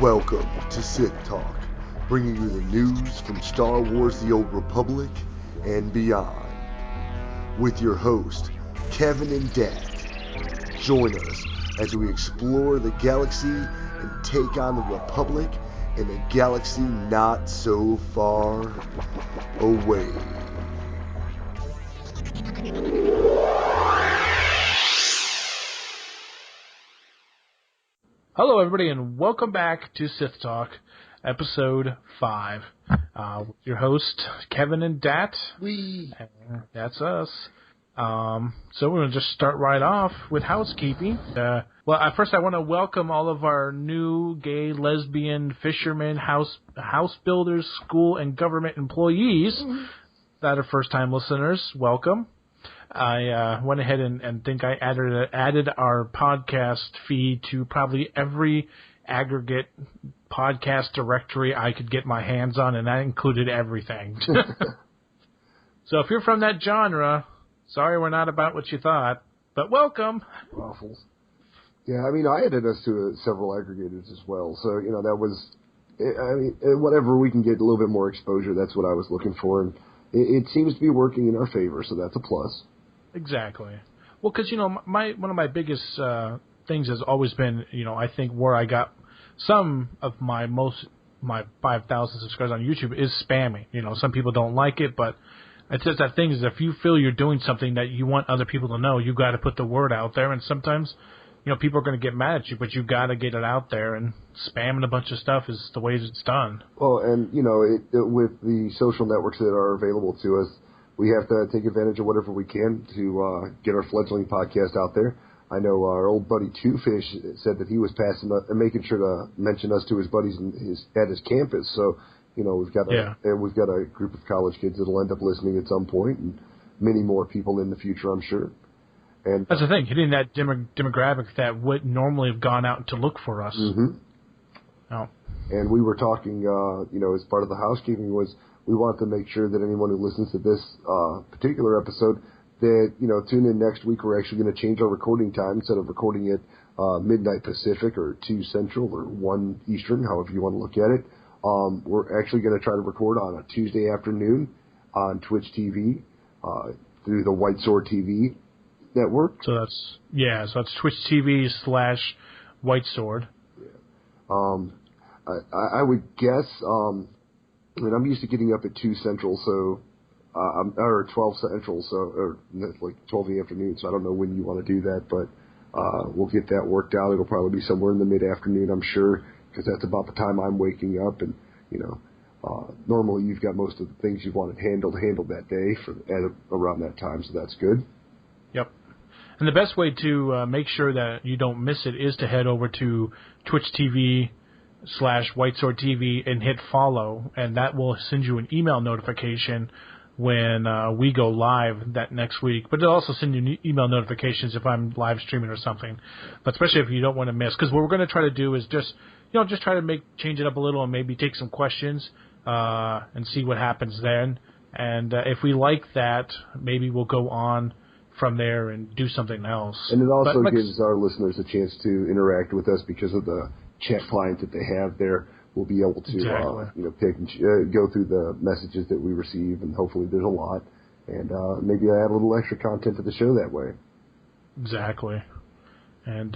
Welcome to SithTalk, bringing you the news from Star Wars The Old Republic and beyond. With your host, Kevin and Dat. Join us as we explore the galaxy and take on the Republic in a galaxy not so far away. Hello, everybody, and welcome back to Sith Talk, episode 5. With your host, Kevin and Dat. That's us. So we're going to just start right off with housekeeping. First I want to welcome all of our new gay, lesbian, fishermen, house builders, school, and government employees that are first-time listeners. Welcome. I went ahead and think I added our podcast feed to probably every aggregate podcast directory I could get my hands on, and that included everything. So if you're from that genre, sorry we're not about what you thought, but welcome. Waffles. Yeah, I mean, I added us to several aggregators as well, so, you know, that was, I mean, whatever we can get a little bit more exposure, that's what I was looking for, and it seems to be working in our favor, so that's a plus. Exactly. Well, because, you know, one of my biggest things has always been, you know, I think where I got some of my 5,000 subscribers on YouTube is spamming. You know, some people don't like it, but it's just that thing is if you feel you're doing something that you want other people to know, you got to put the word out there. And sometimes, you know, people are going to get mad at you, but you got to get it out there. And spamming a bunch of stuff is the way it's done. Well, and, you know, with the social networks that are available to us, we have to take advantage of whatever we can to get our fledgling podcast out there. I know our old buddy Two Fish said that he was making sure to mention us to his buddies at his campus. So, you know, we've got a group of college kids that'll end up listening at some point, and many more people in the future, I'm sure. And that's the thing, hitting that demographic that would normally have gone out to look for us. Mm-hmm. Oh. And we were talking, you know, as part of the housekeeping was, we want to make sure that anyone who listens to this particular episode that, you know, tune in next week. We're actually going to change our recording time. Instead of recording it midnight Pacific or 2 Central or 1 Eastern, however you want to look at it, we're actually going to try to record on a Tuesday afternoon on Twitch TV through the White Sword TV network. So that's Twitch TV / White Sword. Yeah. I would guess... I mean, I'm used to getting up at 2 Central, so or 12 Central, or like 12 in the afternoon. So I don't know when you want to do that, but we'll get that worked out. It'll probably be somewhere in the mid-afternoon, I'm sure, because that's about the time I'm waking up. And you know, normally you've got most of the things you wanted handled that day around that time, so that's good. Yep. And the best way to make sure that you don't miss it is to head over to Twitch TV / White Sword TV and hit follow, and that will send you an email notification when we go live that next week. But it'll also send you email notifications if I'm live streaming or something. But especially if you don't want to miss, because what we're going to try to do is just try to change it up a little and maybe take some questions and see what happens then. And if we like that, maybe we'll go on from there and do something else. And it also gives our listeners a chance to interact with us because of the chat client that they have there. We'll be able to pick and go through the messages that we receive, and hopefully there's a lot, and maybe add a little extra content to the show that way. Exactly. And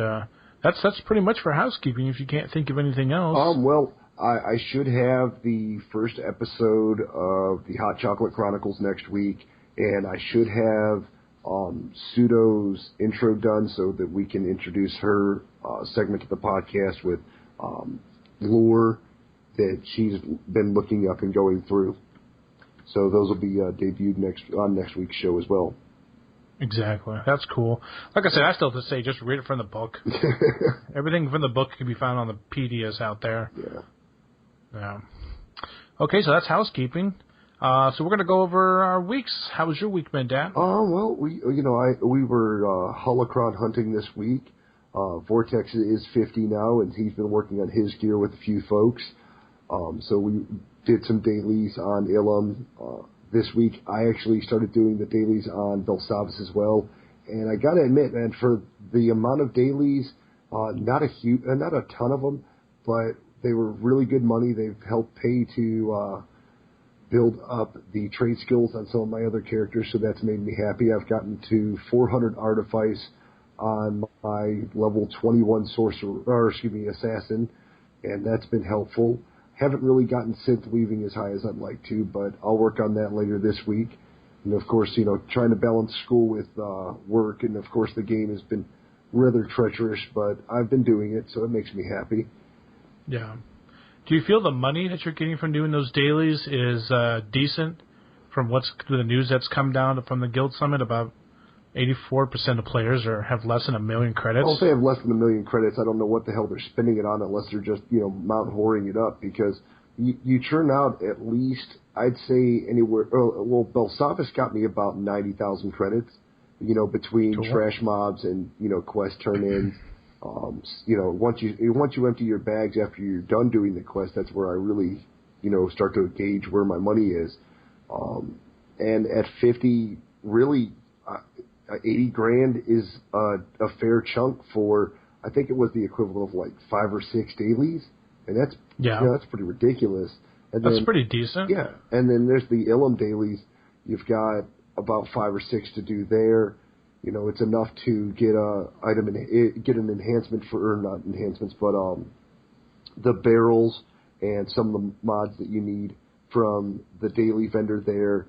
that's pretty much for housekeeping if you can't think of anything else. Well, I should have the first episode of the Hot Chocolate Chronicles next week, and I should have Pseudo's intro done so that we can introduce her segment of the podcast with lore that she's been looking up and going through. So those will be debuted on next week's show as well. Exactly. That's cool. Like I said, I still have to say, just read it from the book. Everything from the book can be found on the PDS out there. Yeah. Okay, so that's housekeeping. So we're going to go over our weeks. How was your week been, Dan? Well, we were holocron hunting this week. Vortex is 50 now, and he's been working on his gear with a few folks. So we did some dailies on Ilum this week. I actually started doing the dailies on Belsavis as well. And I got to admit, man, for the amount of dailies, not a ton of them, but They were really good money. They've helped pay to build up the trade skills on some of my other characters, so that's made me happy. I've gotten to 400 artifice on my level 21 assassin, and that's been helpful. Haven't really gotten synth weaving as high as I'd like to, but I'll work on that later this week. And of course, trying to balance school with work, and of course the game has been rather treacherous, but I've been doing it, so it makes me happy. Yeah. Do you feel the money that you're getting from doing those dailies is decent from what's the news that's come down from the Guild Summit? About 84% of players have less than 1 million credits. Well, if they have less than 1 million credits, I don't know what the hell they're spending it on unless they're just, Mount Whoring it up, because you churn out at least, I'd say anywhere, Belsavis got me about 90,000 credits, between trash mobs and, quest turn-ins. Once you empty your bags after you're done doing the quest, that's where I really, start to gauge where my money is. And at 50, really, 80 grand is a fair chunk for, I think it was the equivalent of like 5 or 6 dailies, and that's that's pretty ridiculous. And that's pretty decent. Yeah, and then there's the Ilum dailies. You've got about 5 or 6 to do there. It's enough to get get an enhancement or not enhancements, but the barrels and some of the mods that you need from the daily vendor there.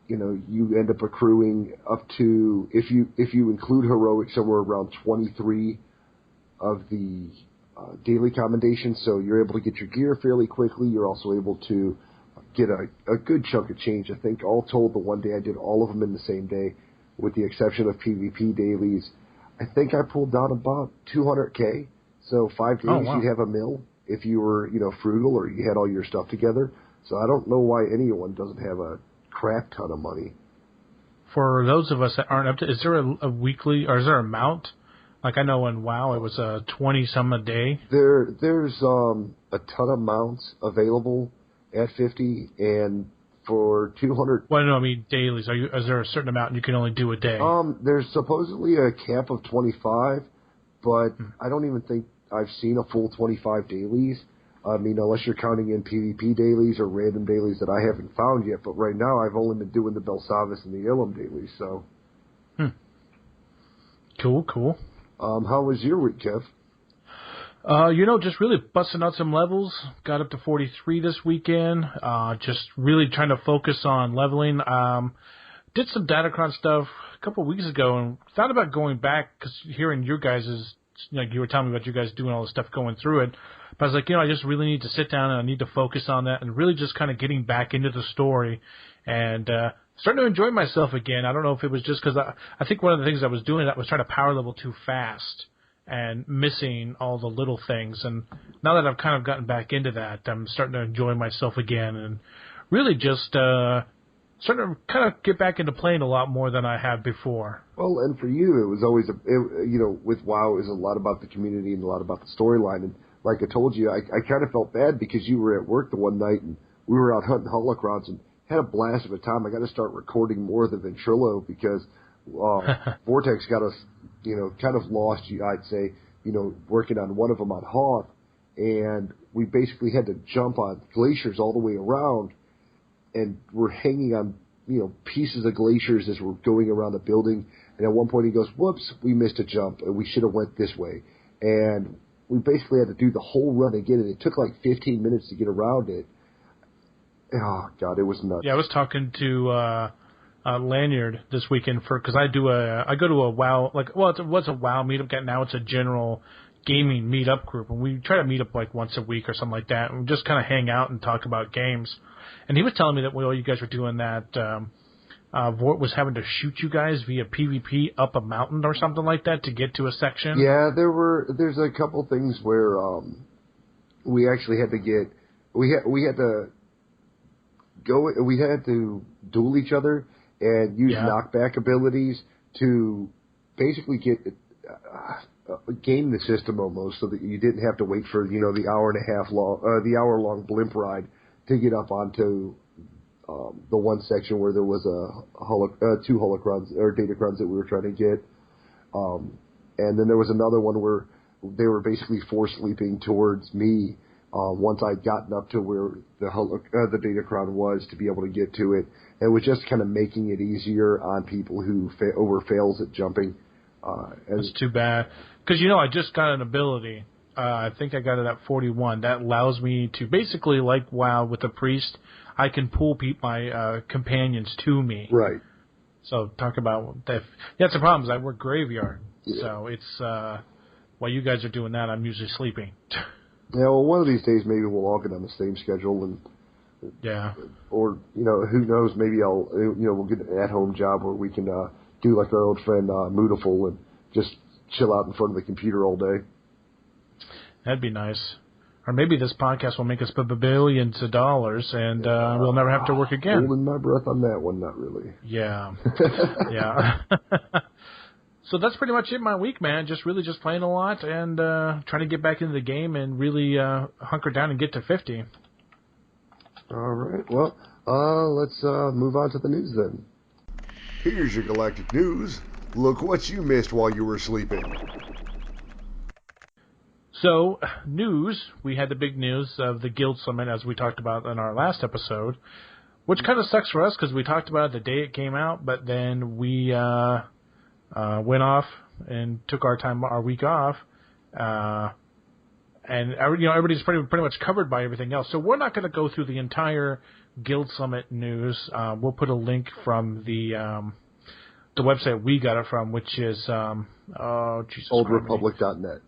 You end up accruing up to, if you include heroic, somewhere around 23 of the daily commendations. So you're able to get your gear fairly quickly. You're also able to get a good chunk of change. I think all told, the one day I did all of them in the same day, with the exception of PvP dailies. I think I pulled down about 200K. So 5 days you'd have a mil if you were, frugal or you had all your stuff together. So I don't know why anyone doesn't have a crap ton of money. For those of us that aren't up to, is there a weekly, or is there a amount? Like I know in WoW it was 20-some a day. There's a ton of mounts available at 50, and for 200... Well, no, I mean dailies. Is there a certain amount you can only do a day? There's supposedly a cap of 25, but I don't even think I've seen a full 25 dailies. I mean, unless you're counting in PvP dailies or random dailies that I haven't found yet. But right now, I've only been doing the Belsavis and the Ilum dailies, so... Cool. How was your week, Kev? Just really busting out some levels. Got up to 43 this weekend. Just really trying to focus on leveling. Did some Datacron stuff a couple of weeks ago and thought about going back, because hearing your guys' you were telling me about you guys doing all this stuff, going through it. But I was like, I just really need to sit down and I need to focus on that and really just kind of getting back into the story and starting to enjoy myself again. I don't know if it was just because I think one of the things I was doing that was trying to power level too fast and missing all the little things. And now that I've kind of gotten back into that, I'm starting to enjoy myself again and really just starting to kind of get back into playing a lot more than I have before. Well, and for you, it was always, with WoW, it was a lot about the community and a lot about the storyline. And like I told you, I kind of felt bad because you were at work the one night and we were out hunting holocrons and had a blast of a time. I got to start recording more of the Ventrilo because Vortex got us, kind of lost, I'd say, working on one of them on Hoth. And we basically had to jump on glaciers all the way around. And we're hanging on, pieces of glaciers as we're going around the building. And at one point he goes, whoops, we missed a jump, and we should have went this way. And we basically had to do the whole run again, and it took like 15 minutes to get around it. Oh, God, it was nuts. Yeah, I was talking to Lanyard this weekend because I go to a WoW, it was a WoW meetup. Now it's a general gaming meetup group, and we try to meet up like once a week or something like that, and we just kind of hang out and talk about games. And he was telling me that while you guys were doing that, Vort was having to shoot you guys via PvP up a mountain or something like that to get to a section. Yeah, there's a couple things where we actually had to we had to duel each other and use knockback abilities to basically game the system almost, so that you didn't have to wait for the hour long blimp ride to get up onto the one section where there was two holocrons or datacrons that we were trying to get, and then there was another one where they were basically force sleeping towards me once I'd gotten up to where the Datacron was to be able to get to it. It was just kind of making it easier on people who over fails at jumping. That's too bad. Because, I just got an ability. I think I got it at 41. That allows me to basically, like WoW with the priest, I can pull my companions to me. Right. So talk about that. That's the problem is I work graveyard. Yeah. So it's while you guys are doing that, I'm usually sleeping. Yeah, well, one of these days maybe we'll all get on the same schedule and or who knows, maybe we'll get an at-home job where we can do like our old friend Moodaful and just chill out in front of the computer all day. That'd be nice. Or maybe this podcast will make us billions of dollars and we'll never have to work again. Holding my breath on that one, not really. Yeah. Yeah. So that's pretty much it my week, man. Just playing a lot and trying to get back into the game and really hunker down and get to 50. All right. Well, let's move on to the news then. Here's your galactic news. Look what you missed while you were sleeping. So, news. We had the big news of the Guild Summit, as we talked about in our last episode, which kind of sucks for us because we talked about it the day it came out, but then we went off and took our week off, and everybody's pretty much covered by everything else. So we're not going to go through the entire Guild Summit news. We'll put a link from the website we got it from, which is oldrepublic.net.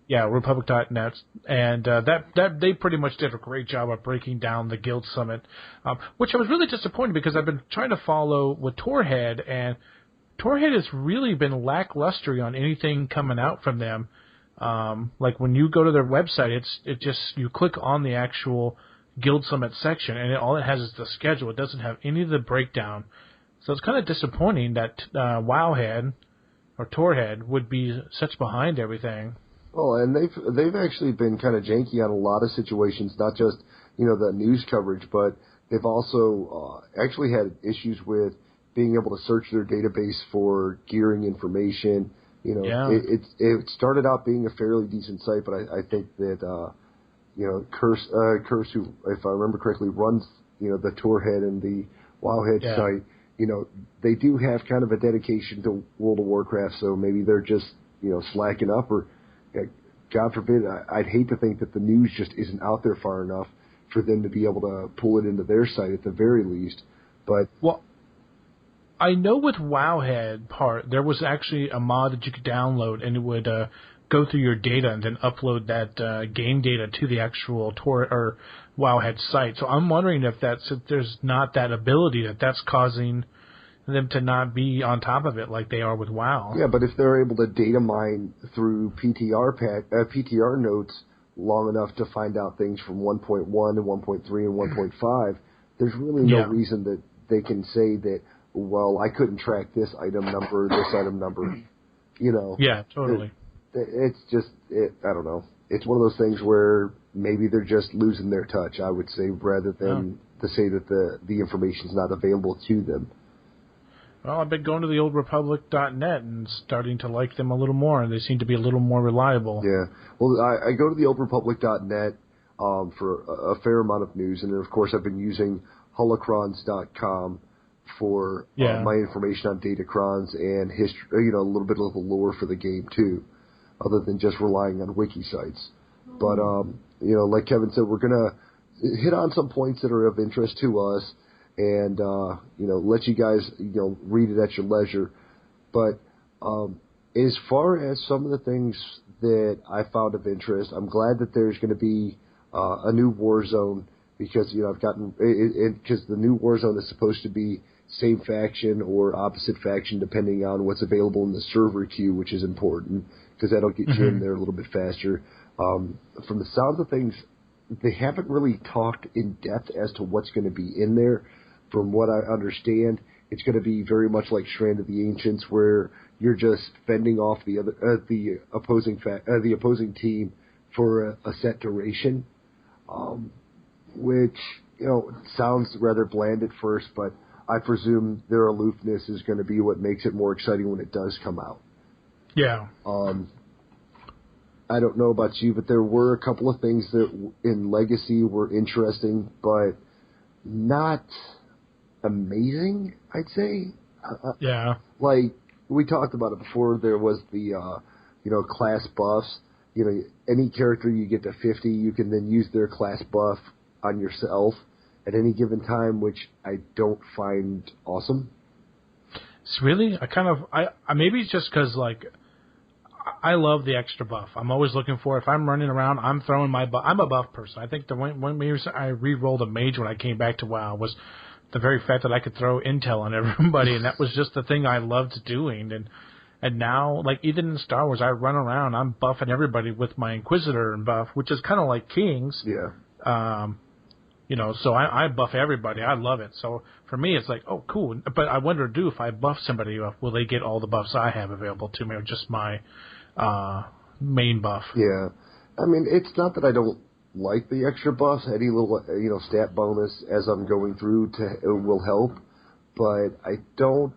Yeah, Republic.net, and that they pretty much did a great job of breaking down the Guild Summit, which I was really disappointed because I've been trying to follow with Torhead, and Torhead has really been lackluster on anything coming out from them. Like when you go to their website, you click on the actual Guild Summit section, and all it has is the schedule. It doesn't have any of the breakdown, so it's kind of disappointing that Wowhead or Torhead would be such behind everything. Oh, and they've actually been kind of janky on a lot of situations, not just the news coverage, but they've also actually had issues with being able to search their database for gearing information. It started out being a fairly decent site, but I think that Curse, who, if I remember correctly, runs the Torhead and the Wowhead site. They do have kind of a dedication to World of Warcraft, so maybe they're just slacking up or. God forbid, I'd hate to think that the news just isn't out there far enough for them to be able to pull it into their site at the very least. But I know with Wowhead part, there was actually a mod that you could download, and it would go through your data and then upload that game data to the actual or Wowhead site. So I'm wondering if there's not that ability that's causing them to not be on top of it like they are with WoW. Yeah, but if they're able to data mine through PTR notes long enough to find out things from 1.1 and 1.3 and 1.5, there's really no reason that they can say that, well, I couldn't track this item number, this item number. Yeah, totally. It's just, I don't know. It's one of those things where maybe they're just losing their touch, I would say, rather than to say that the information's not available to them. Well, I've been going to the oldrepublic.net and starting to like them a little more, and they seem to be a little more reliable. Yeah. Well, I go to the oldrepublic.net for a fair amount of news, and then, of course, I've been using holocrons.com for my information on Datacrons and history, a little bit of the lore for the game, too, other than just relying on wiki sites. But, like Kevin said, we're going to hit on some points that are of interest to us, and let you guys read it at your leisure. But as far as some of the things that I found of interest, I'm glad that there's going to be a new war zone because I've gotten because the new war zone is supposed to be same faction or opposite faction depending on what's available in the server queue, which is important because that'll get you in there a little bit faster. From the sounds of things, they haven't really talked in depth as to what's going to be in there. From what I understand, it's going to be very much like Strand of the Ancients, where you're just fending off the opposing team for a set duration, which sounds rather bland at first, but I presume their aloofness is going to be what makes it more exciting when it does come out. Yeah. I don't know about you, but there were a couple of things that in Legacy were interesting, but not amazing, I'd say. Yeah. Like, we talked about it before, there was the, class buffs. Any character you get to 50, you can then use their class buff on yourself at any given time, which I don't find awesome. It's really, maybe it's just because, like, I love the extra buff. I'm always looking for, if I'm running around, I'm throwing my buff. I'm a buff person. I think the one maybe I re-rolled a mage when I came back to WoW was the very fact that I could throw intel on everybody, and that was just the thing I loved doing. And now, like, even in Star Wars, I run around, I'm buffing everybody with my Inquisitor and buff, which is kind of like King's. Yeah. So I buff everybody. I love it. So for me, it's like, oh, cool. But I wonder, if I buff somebody, will they get all the buffs I have available to me, or just my main buff? Yeah. I mean, it's not that I don't like the extra buffs. Any little, stat bonus as I'm going through will help. But I don't,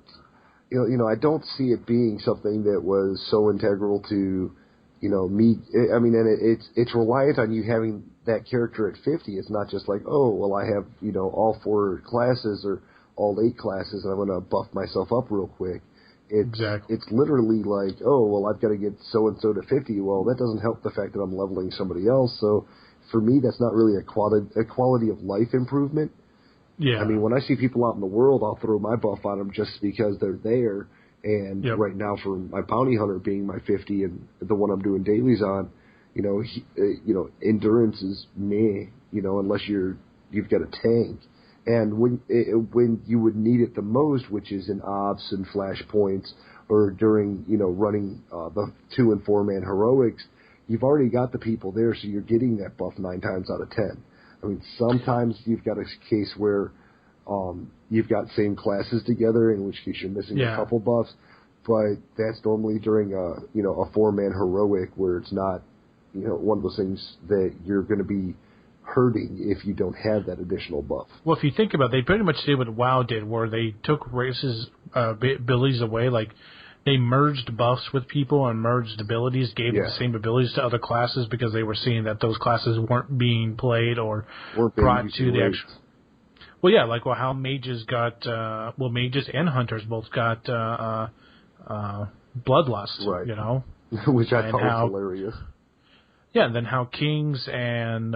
I don't see it being something that was so integral to, me. I mean, and it's reliant on you having that character at 50. It's not just like, oh, well, I have, all 4 classes or all 8 classes, and I'm going to buff myself up real quick. It's literally like, oh, well, I've got to get so-and-so to 50. Well, that doesn't help the fact that I'm leveling somebody else. So for me, that's not really a quality of life improvement. Yeah. I mean, when I see people out in the world, I'll throw my buff on them just because they're there. And right now, for my bounty hunter being my 50 and the one I'm doing dailies on, endurance is meh, unless you've got a tank. And when you would need it the most, which is in ops and flashpoints, or during, running the 2 and 4 man heroics, you've already got the people there, so you're getting that buff 9 times out of 10. I mean, sometimes you've got a case where you've got same classes together, in which case you're missing a couple buffs, but that's normally during a 4 man heroic where it's not one of those things that you're going to be hurting if you don't have that additional buff. Well, if you think about it, they pretty much did what WoW did, where they took races abilities away. Like, they merged buffs with people and merged abilities, gave them the same abilities to other classes because they were seeing that those classes weren't being played or brought to the actual. Well, yeah, like how mages got, mages and hunters both got bloodlust, right. Which I thought was hilarious. Yeah, and then how kings and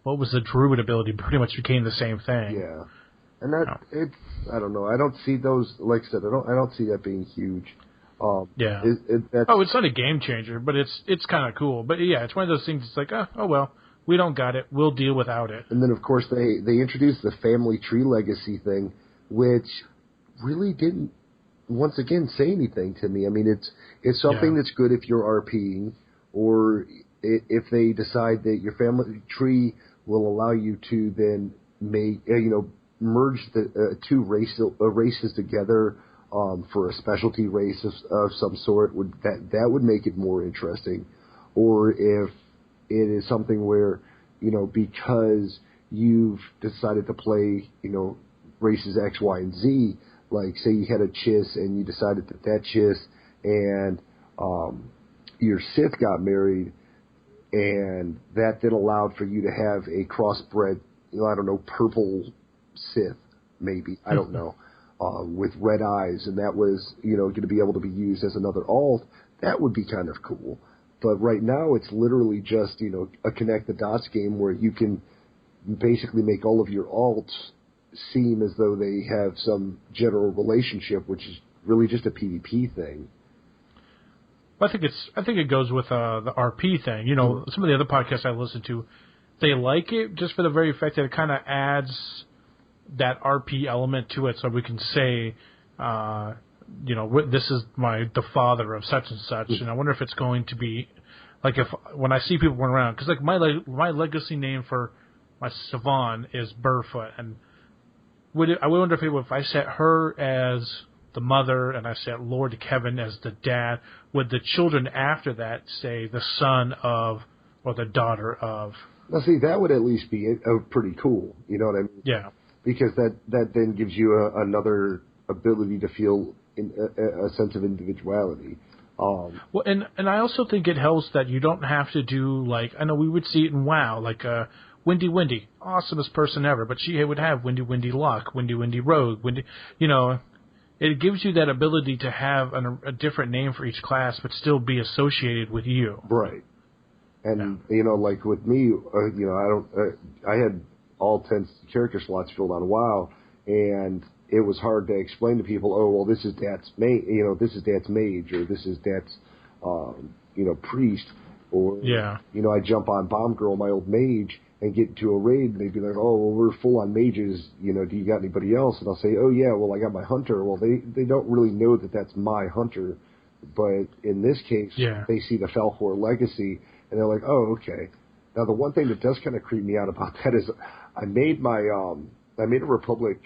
what was the druid ability pretty much became the same thing. Yeah, and I don't know. I don't see those, like I said, I don't see that being huge. Yeah. It's not a game changer, but it's kind of cool. But yeah, it's one of those things. It's like, oh well, we don't got it. We'll deal without it. And then of course they introduced the family tree legacy thing, which really didn't once again say anything to me. I mean, it's something that's good if you're RPing, or if they decide that your family tree will allow you to then make merge the 2 races together. For a specialty race of some sort, that would make it more interesting. Or if it is something where, because you've decided to play, races X, Y, and Z, like say you had a Chiss and you decided that Chiss and your Sith got married, and that then allowed for you to have a crossbred, purple Sith, maybe, I don't know. With red eyes, and that was, going to be able to be used as another alt, that would be kind of cool. But right now, it's literally just, a connect the dots game where you can basically make all of your alts seem as though they have some general relationship, which is really just a PvP thing. I think it goes with the RP thing. Some of the other podcasts I listen to, they like it just for the very fact that it kind of adds that RP element to it, so we can say, this is the father of such and such, and I wonder if it's going to be like when I see people run around, because like my legacy name for my Savon is Burfoot, and I wonder if I set her as the mother and I set Lord Kevin as the dad, would the children after that say the son of or the daughter of? Now, see, that would at least be pretty cool. You know what I mean? Yeah. Because that then gives you another ability to feel a sense of individuality. Well, and I also think it helps that you don't have to do, like, I know we would see it in WoW, like Windy, awesomest person ever, but she would have Windy Luck, Windy Rogue, it gives you that ability to have a different name for each class, but still be associated with you. Right. And, like with me, I had all 10 character slots filled on WoW, and it was hard to explain to people, oh, well, this is Dat's this is Dat's mage, or this is Dat's, priest, or, I jump on Bomb Girl, my old mage, and get into a raid, and they'd be like, oh, well, we're full on mages, do you got anybody else? And I'll say, oh, yeah, well, I got my hunter. Well, they don't really know that that's my hunter, but in this case, they see the Falcor legacy, and they're like, oh, okay. Now, the one thing that does kind of creep me out about that is I made a Republic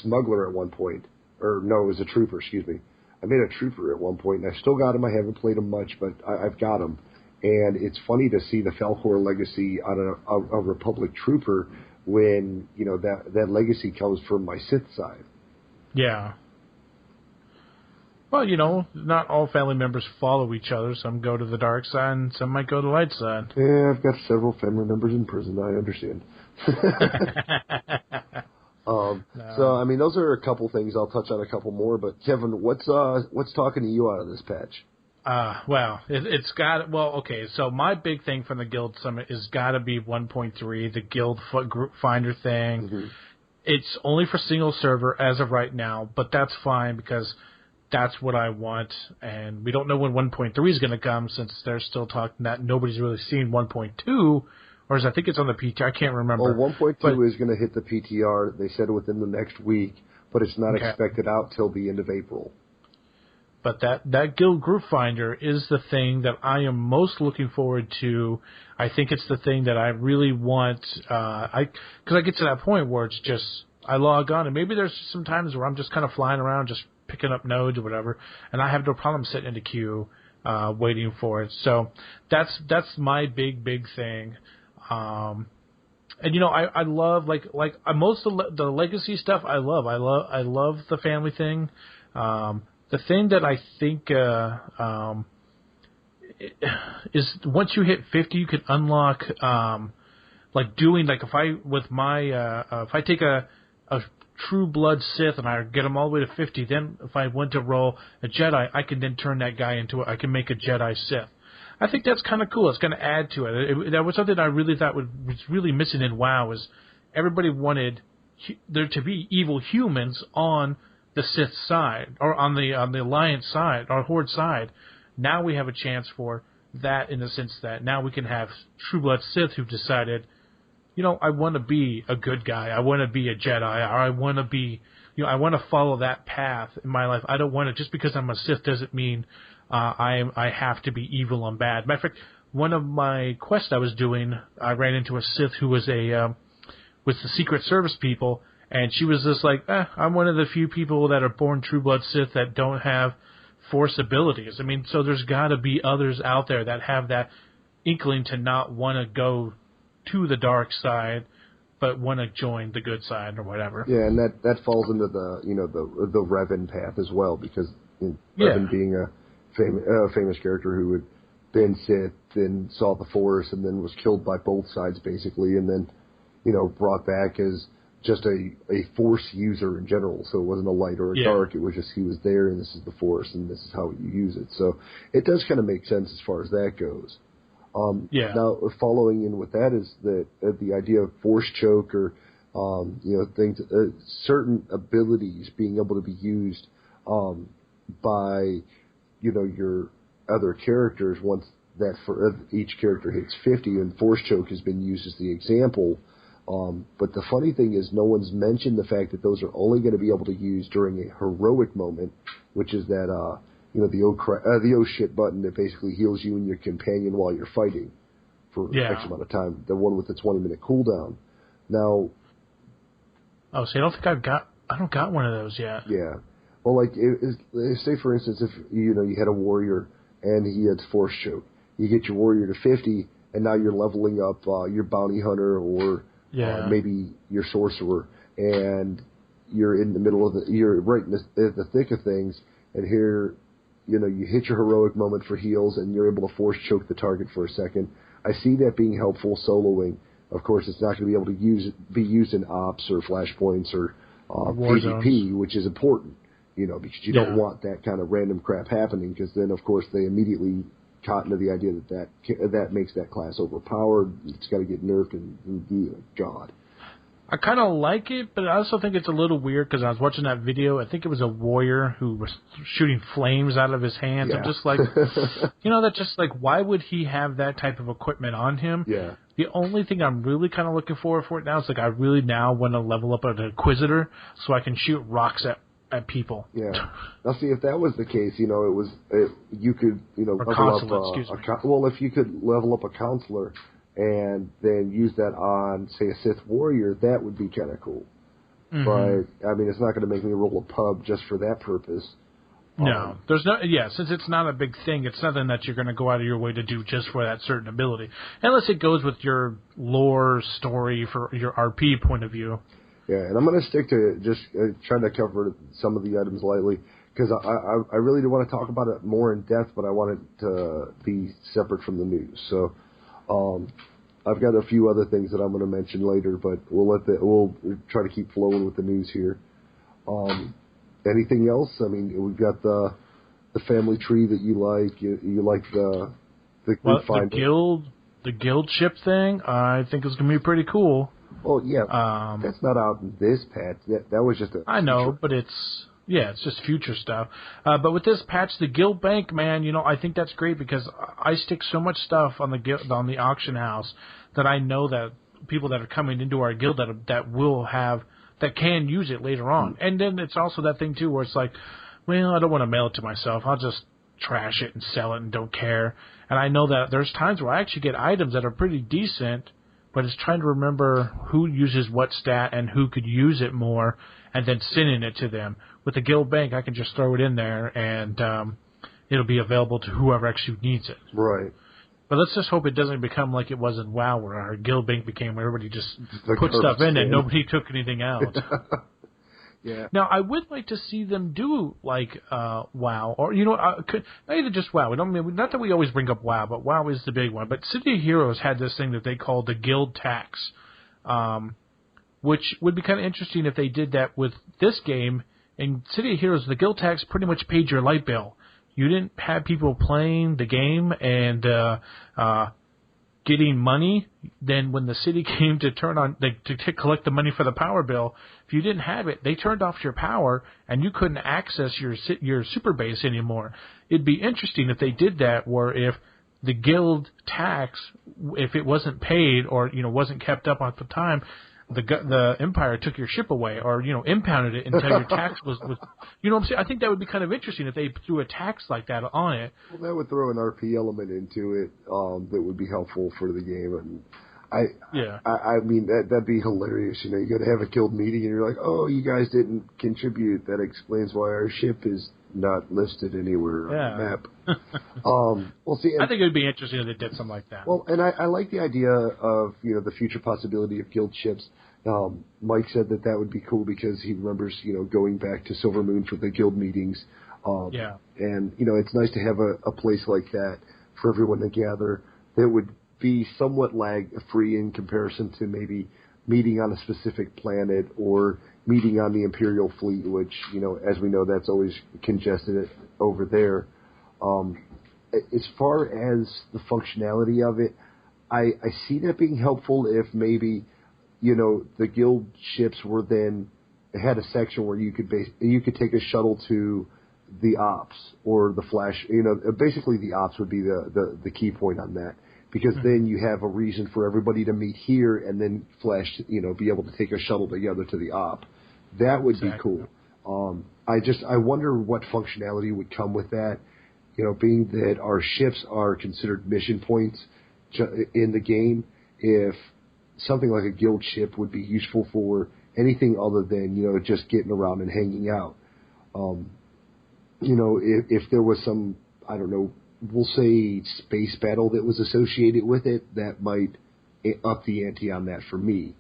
smuggler at one point, or no, it was a trooper, excuse me. I made a trooper at one point, and I still got him. I haven't played him much, but I've got him. And it's funny to see the Falcor legacy on a Republic trooper when, that legacy comes from my Sith side. Yeah. Well, not all family members follow each other. Some go to the dark side, and some might go to the light side. Yeah, I've got several family members in prison. I understand. No. So, I mean, those are a couple things. I'll touch on a couple more. But, Kevin, what's talking to you out of this patch? It's got, okay, so my big thing from the Guild Summit is got to be 1.3, the Guild Group Finder thing. Mm-hmm. It's only for single server as of right now, but that's fine because that's what I want, and we don't know when 1.3 is going to come since they're still talking that nobody's really seen 1.2, or I think it's on the PTR, I can't remember. Well, 1.2 is going to hit the PTR, they said within the next week, but it's not expected out till the end of April. But that Guild Group Finder is the thing that I am most looking forward to. I think it's the thing that I really want. Because I get to that point where it's just I log on, and maybe there's some times where I'm just kind of flying around, just picking up nodes or whatever, and I have no problem sitting in the queue waiting for it. So that's my big thing. And I love like most of the legacy stuff. I love the family thing. The thing that I think is once you hit 50, you can unlock if I take a true blood Sith and I get them all the way to 50, then if I went to roll a Jedi, I can then turn that guy into I can make a Jedi Sith. I think that's kind of cool. It's going to add to it. That was something I really thought was really missing in WoW is everybody wanted there to be evil humans on the Sith side, or on the Alliance side, or Horde side. Now we have a chance for that in the sense that now we can have True Blood Sith who've decided, I want to be a good guy. I want to be a Jedi, or I want to be, I want to follow that path in my life. I don't want to, just because I'm a Sith doesn't mean I have to be evil and bad. Matter of fact, one of my quests I was doing, I ran into a Sith who was with the Secret Service people. And she was just like, I'm one of the few people that are born True Blood Sith that don't have Force abilities. I mean, so there's got to be others out there that have that inkling to not want to go to the dark side, but want to join the good side or whatever. Yeah, and that falls into the the Revan path as well, because Revan being a famous character who had been Sith, then saw the Force, and then was killed by both sides basically, and then brought back as just a Force user in general. So it wasn't a light or a dark. It was just he was there, and this is the Force, and this is how you use it. So it does kind of make sense as far as that goes. Now, following in with that is the idea of Force choke or things, certain abilities being able to be used by your other characters once that for each character hits 50, and Force choke has been used as the example. But the funny thing is no one's mentioned the fact that those are only going to be able to use during a heroic moment, which is that, the oh shit button that basically heals you and your companion while you're fighting for X amount of time. The one with the 20-minute cooldown. Now. Oh, so I don't think I don't got one of those yet. Yeah. Well, say for instance, if, you had a warrior and he had Force choke, you get your warrior to 50 and now you're leveling up, your bounty hunter or, maybe your sorcerer, and you're in the middle of you're right in the thick of things, and here you hit your heroic moment for heals, and you're able to force choke the target for a second. I see that being helpful soloing. Of course, it's not going to be able to be used in ops or flashpoints or PvP, which is important, because you don't want that kind of random crap happening, because then, of course, they immediately caught into the idea that makes that class overpowered. It's got to get nerfed, and God. I kind of like it, but I also think it's a little weird because I was watching that video. I think it was a warrior who was shooting flames out of his hands. Yeah. I'm just like, that's just like, why would he have that type of equipment on him? Yeah. The only thing I'm really kind of looking for it now is like I really now want to level up an Inquisitor so I can shoot rocks at people. Yeah. Now, see, if that was the case, you could, level up if you could level up a counselor and then use that on, say, a Sith warrior, that would be kind of cool. Mm-hmm. But, I mean, it's not going to make me roll a pub just for that purpose. No. Since it's not a big thing, it's nothing that you're going to go out of your way to do just for that certain ability. Unless it goes with your lore story for your RP point of view. Yeah, and I'm going to stick to just trying to cover some of the items lightly, because I really do want to talk about it more in depth, but I want it to be separate from the news. So, I've got a few other things that I'm going to mention later, but we'll try to keep flowing with the news here. Anything else? I mean, we've got the family tree that you like. You like the guild ship thing. I think is going to be pretty cool. Oh yeah, that's not out in this patch. That was just a. I know, but it's just future stuff. But with this patch, the guild bank, man, I think that's great because I stick so much stuff on the auction house that I know that people that are coming into our guild that can use it later on. And then it's also that thing too where it's like, well, I don't want to mail it to myself. I'll just trash it and sell it and don't care. And I know that there's times where I actually get items that are pretty decent, but it's trying to remember who uses what stat and who could use it more, and then sending it to them. With the guild bank, I can just throw it in there, and it'll be available to whoever actually needs it. Right. But let's just hope it doesn't become like it was in WoW, where our guild bank became where everybody just put stuff in and nobody took anything out. Yeah. Now, I would like to see them do like WoW, or not even just WoW. Not that we always bring up WoW, but WoW is the big one. But City of Heroes had this thing that they called the guild tax, which would be kind of interesting if they did that with this game. In City of Heroes, the guild tax pretty much paid your light bill. You didn't have people playing the game and getting money. Then when the city came to to collect the money for the power bill, if you didn't have it, they turned off your power and you couldn't access your super base anymore. It'd be interesting if they did that, where if the guild tax, if it wasn't paid or wasn't kept up at the time, the Empire took your ship away, or impounded it until your tax was what I'm saying. I think that would be kind of interesting if they threw a tax like that on it. Well, that would throw an RP element into it that would be helpful for the game, and I mean that'd be hilarious. You got to have a guild meeting, and you're like, oh, you guys didn't contribute. That explains why our ship is not listed anywhere on the map. Well, see, I think it would be interesting if they did something like that. Well, and I like the idea of the future possibility of guild ships. Mike said that would be cool because he remembers going back to Silver Moon for the guild meetings. And it's nice to have a place like that for everyone to gather that would be somewhat lag free in comparison to maybe meeting on a specific planet or meeting on the Imperial fleet, which, as we know, that's always congested over there. As far as the functionality of it, I see that being helpful if maybe, the guild ships were then had a section where you could take a shuttle to the ops or the flash. Basically the ops would be the key point on that. Because then you have a reason for everybody to meet here and then flash, be able to take a shuttle together to the op. That would be cool. I wonder what functionality would come with that. Being that our ships are considered mission points in the game, if something like a guild ship would be useful for anything other than, just getting around and hanging out. If there was some, I don't know, we'll say space battle that was associated with it, that might up the ante on that for me.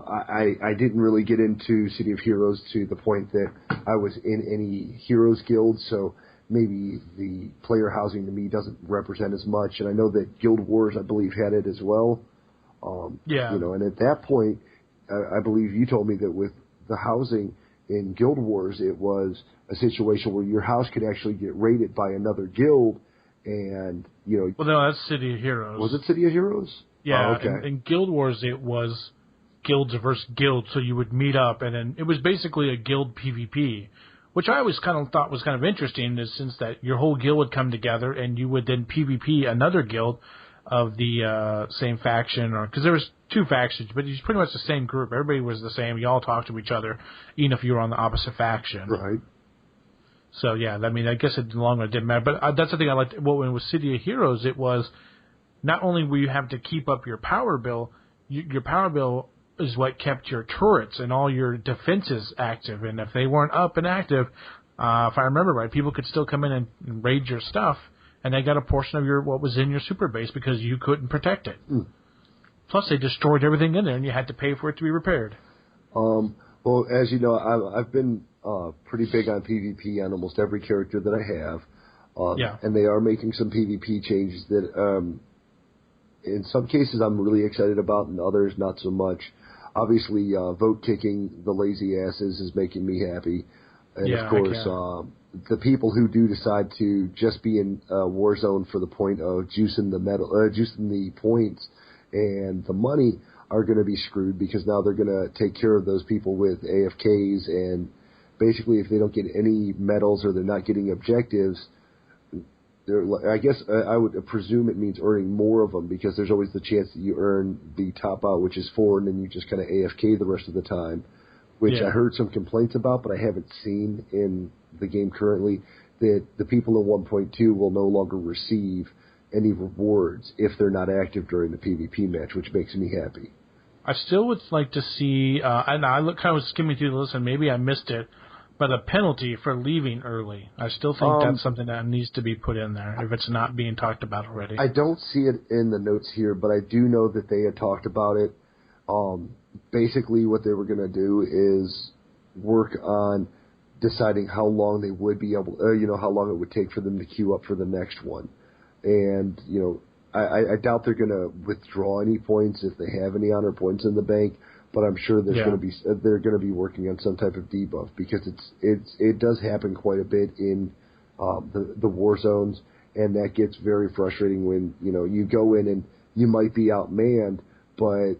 I didn't really get into City of Heroes to the point that I was in any Heroes Guild, so maybe the player housing to me doesn't represent as much. And I know that Guild Wars, I believe, had it as well. And at that point, I believe you told me that with the housing in Guild Wars, it was a situation where your house could actually get raided by another guild, and Well, no, that's City of Heroes. Was it City of Heroes? Yeah. Oh, okay. In Guild Wars, it was guilds versus guilds, so you would meet up, and then it was basically a guild PvP, which I always kind of thought was kind of interesting, in the sense that your whole guild would come together, and you would then PvP another guild of the same faction, or because there was two factions, but it's pretty much the same group. Everybody was the same. You all talked to each other, even if you were on the opposite faction. Right. So yeah, I mean, I guess in the long run it didn't matter. But that's the thing I liked. Well, when it was City of Heroes, it was not only will you have to keep up your power bill, your power bill is what kept your turrets and all your defenses active. And if they weren't up and active, if I remember right, people could still come in and raid your stuff, and they got a portion of what was in your super base because you couldn't protect it. Mm. Plus, they destroyed everything in there, and you had to pay for it to be repaired. Well, as you know, I've been pretty big on PvP on almost every character that I have. And they are making some PvP changes that, in some cases, I'm really excited about, and others not so much. Obviously, vote kicking the lazy asses is making me happy. And, of course, the people who do decide to just be in Warzone for the point of juicing the points and the money are going to be screwed, because now they're going to take care of those people with AFKs, and basically if they don't get any medals or they're not getting objectives, I guess I would presume it means earning more of them, because there's always the chance that you earn the top out, which is 4, and then you just kind of AFK the rest of the time, which I heard some complaints about, but I haven't seen in the game currently, that the people in 1.2 will no longer receive any rewards if they're not active during the PvP match, which makes me happy. I still would like to see, and I kind of skimming through the list, and maybe I missed it, but a penalty for leaving early. I still think that's something that needs to be put in there if it's not being talked about already. I don't see it in the notes here, but I do know that they had talked about it. Basically, what they were going to do is work on deciding how long they would be able, how long it would take for them to queue up for the next one. And, I doubt they're going to withdraw any points if they have any honor points in the bank, but I'm sure they're going to be working on some type of debuff, because it does happen quite a bit in the war zones, and that gets very frustrating when you go in and you might be outmanned, but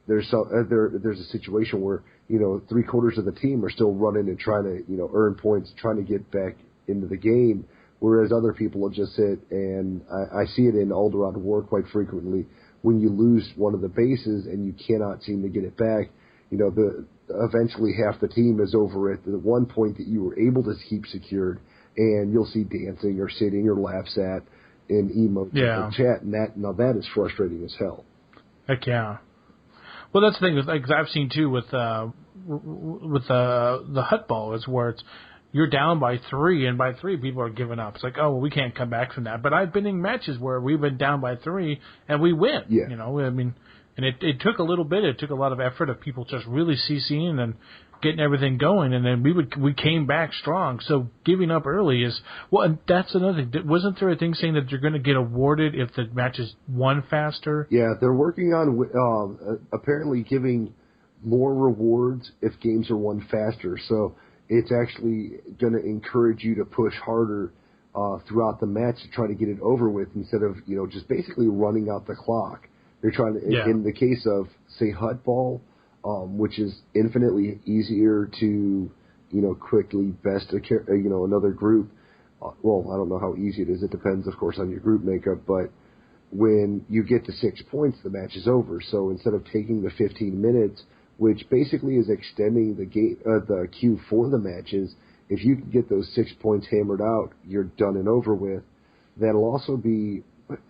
there's a situation where 3/4 of the team are still running and trying to earn points, trying to get back into the game, whereas other people will just sit, and I see it in Alderaan War quite frequently. When you lose one of the bases and you cannot seem to get it back, eventually half the team is over at the one point that you were able to keep secured, and you'll see dancing or sitting or laughs at in emotes in the chat, and that is frustrating as hell. Heck yeah. Well, that's the thing. Like I've seen too with the hut ball is where you're down by 3, and by 3 people are giving up. It's like, oh, well, we can't come back from that. But I've been in matches where we've been down by 3 and we win. Yeah. I mean, and it took a little bit. It took a lot of effort of people just really CCing and getting everything going, and then we came back strong. So giving up early is and that's another thing. Wasn't there a thing saying that you're going to get awarded if the match is won faster? Yeah, they're working on apparently giving more rewards if games are won faster. So it's actually going to encourage you to push harder throughout the match to try to get it over with, instead of just basically running out the clock. They're trying to, in the case of say hut ball, which is infinitely easier to quickly best another group. Well, I don't know how easy it is. It depends, of course, on your group makeup. But when you get to 6 points, the match is over. So instead of taking the 15 minutes, which basically is extending the queue for the matches, if you can get those 6 points hammered out, you're done and over with. That'll also be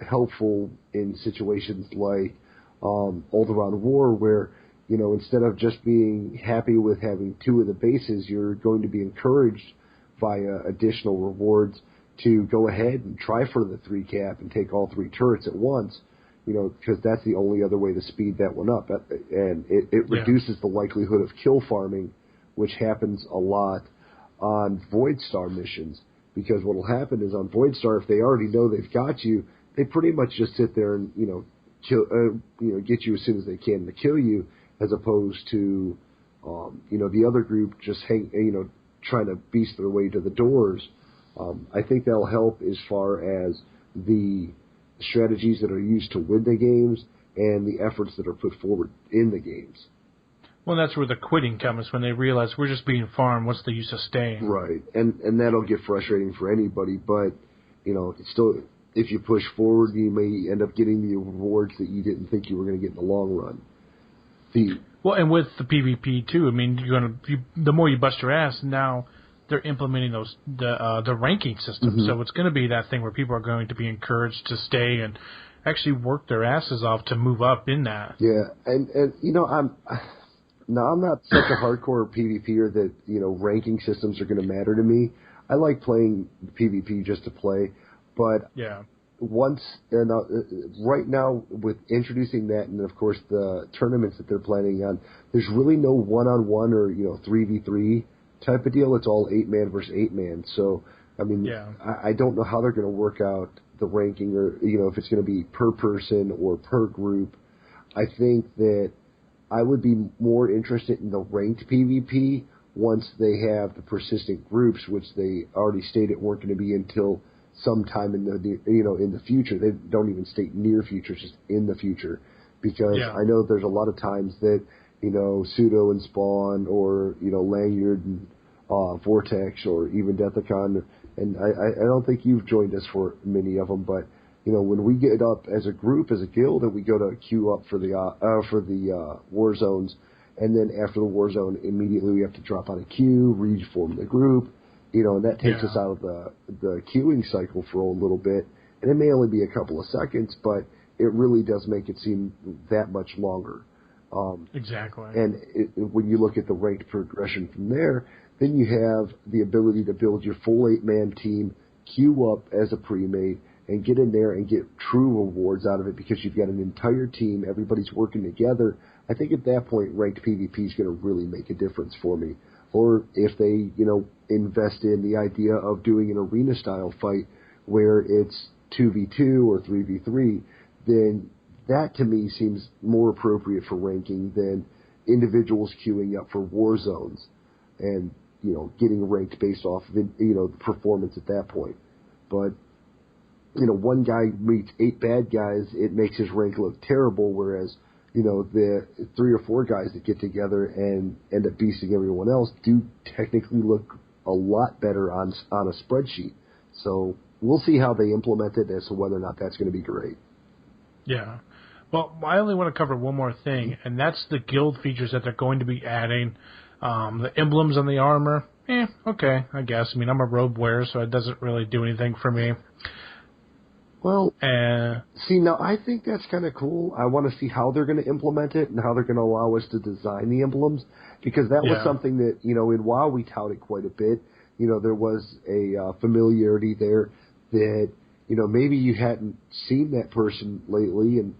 helpful in situations like Alderaan War, where instead of just being happy with having 2 of the bases, you're going to be encouraged via additional rewards to go ahead and try for the 3 cap and take all 3 turrets at once. because that's the only other way to speed that one up. And it reduces the likelihood of kill farming, which happens a lot on Void Star missions. Because what will happen is on Void Star, if they already know they've got you, they pretty much just sit there and, kill, get you as soon as they can to kill you, as opposed to, the other group just trying to beast their way to the doors. I think that'll help as far as the strategies that are used to win the games and the efforts that are put forward in the games. Well, that's where the quitting comes, when they realize we're just being farmed. What's the use of staying? Right, and that'll get frustrating for anybody. But it's still, if you push forward, you may end up getting the rewards that you didn't think you were going to get in the long run. Well, and with the PvP too, I mean, the more you bust your ass, now they're implementing the ranking system. Mm-hmm. So it's going to be that thing where people are going to be encouraged to stay and actually work their asses off to move up in that. Yeah, and I'm not such a hardcore PvPer that, ranking systems are going to matter to me. I like playing PvP just to play, but right now with introducing that and, of course, the tournaments that they're planning on, there's really no one-on-one or, 3v3 type of deal. It's all 8-man versus 8-man. So, I mean, I don't know how they're going to work out the ranking or, if it's going to be per person or per group. I think that I would be more interested in the ranked PvP once they have the persistent groups, which they already stated weren't going to be until sometime in the future. They don't even state near future, just in the future, because I know there's a lot of times that Pseudo and Spawn or Lanyard and Vortex or even Datacron, and I don't think you've joined us for many of them, but when we get up as a group, as a guild, and we go to queue up for the war zones, and then after the war zone, immediately we have to drop out of queue, reform the group, and that takes us out of the queuing cycle for a little bit. And it may only be a couple of seconds, but it really does make it seem that much longer. Exactly. And when you look at the ranked progression from there, then you have the ability to build your full 8-man team, queue up as a pre-made, and get in there and get true rewards out of it because you've got an entire team, everybody's working together. I think at that point, ranked PvP is going to really make a difference for me. Or if they, invest in the idea of doing an arena-style fight where it's 2v2 or 3v3, then that to me seems more appropriate for ranking than individuals queuing up for war zones and, getting ranked based off of, the performance at that point. But one guy meets 8 bad guys, it makes his rank look terrible, whereas, the 3 or 4 guys that get together and end up beasting everyone else do technically look a lot better on a spreadsheet. So we'll see how they implement it as to whether or not that's going to be great. Yeah. Well, I only want to cover one more thing, and that's the guild features that they're going to be adding. The emblems on the armor, okay, I guess. I mean, I'm a robe wearer, so it doesn't really do anything for me. Well, see, now I think that's kind of cool. I want to see how they're going to implement it and how they're going to allow us to design the emblems, because that was something that, in WoW we touted quite a bit. There was a familiarity there that, maybe you hadn't seen that person lately, and,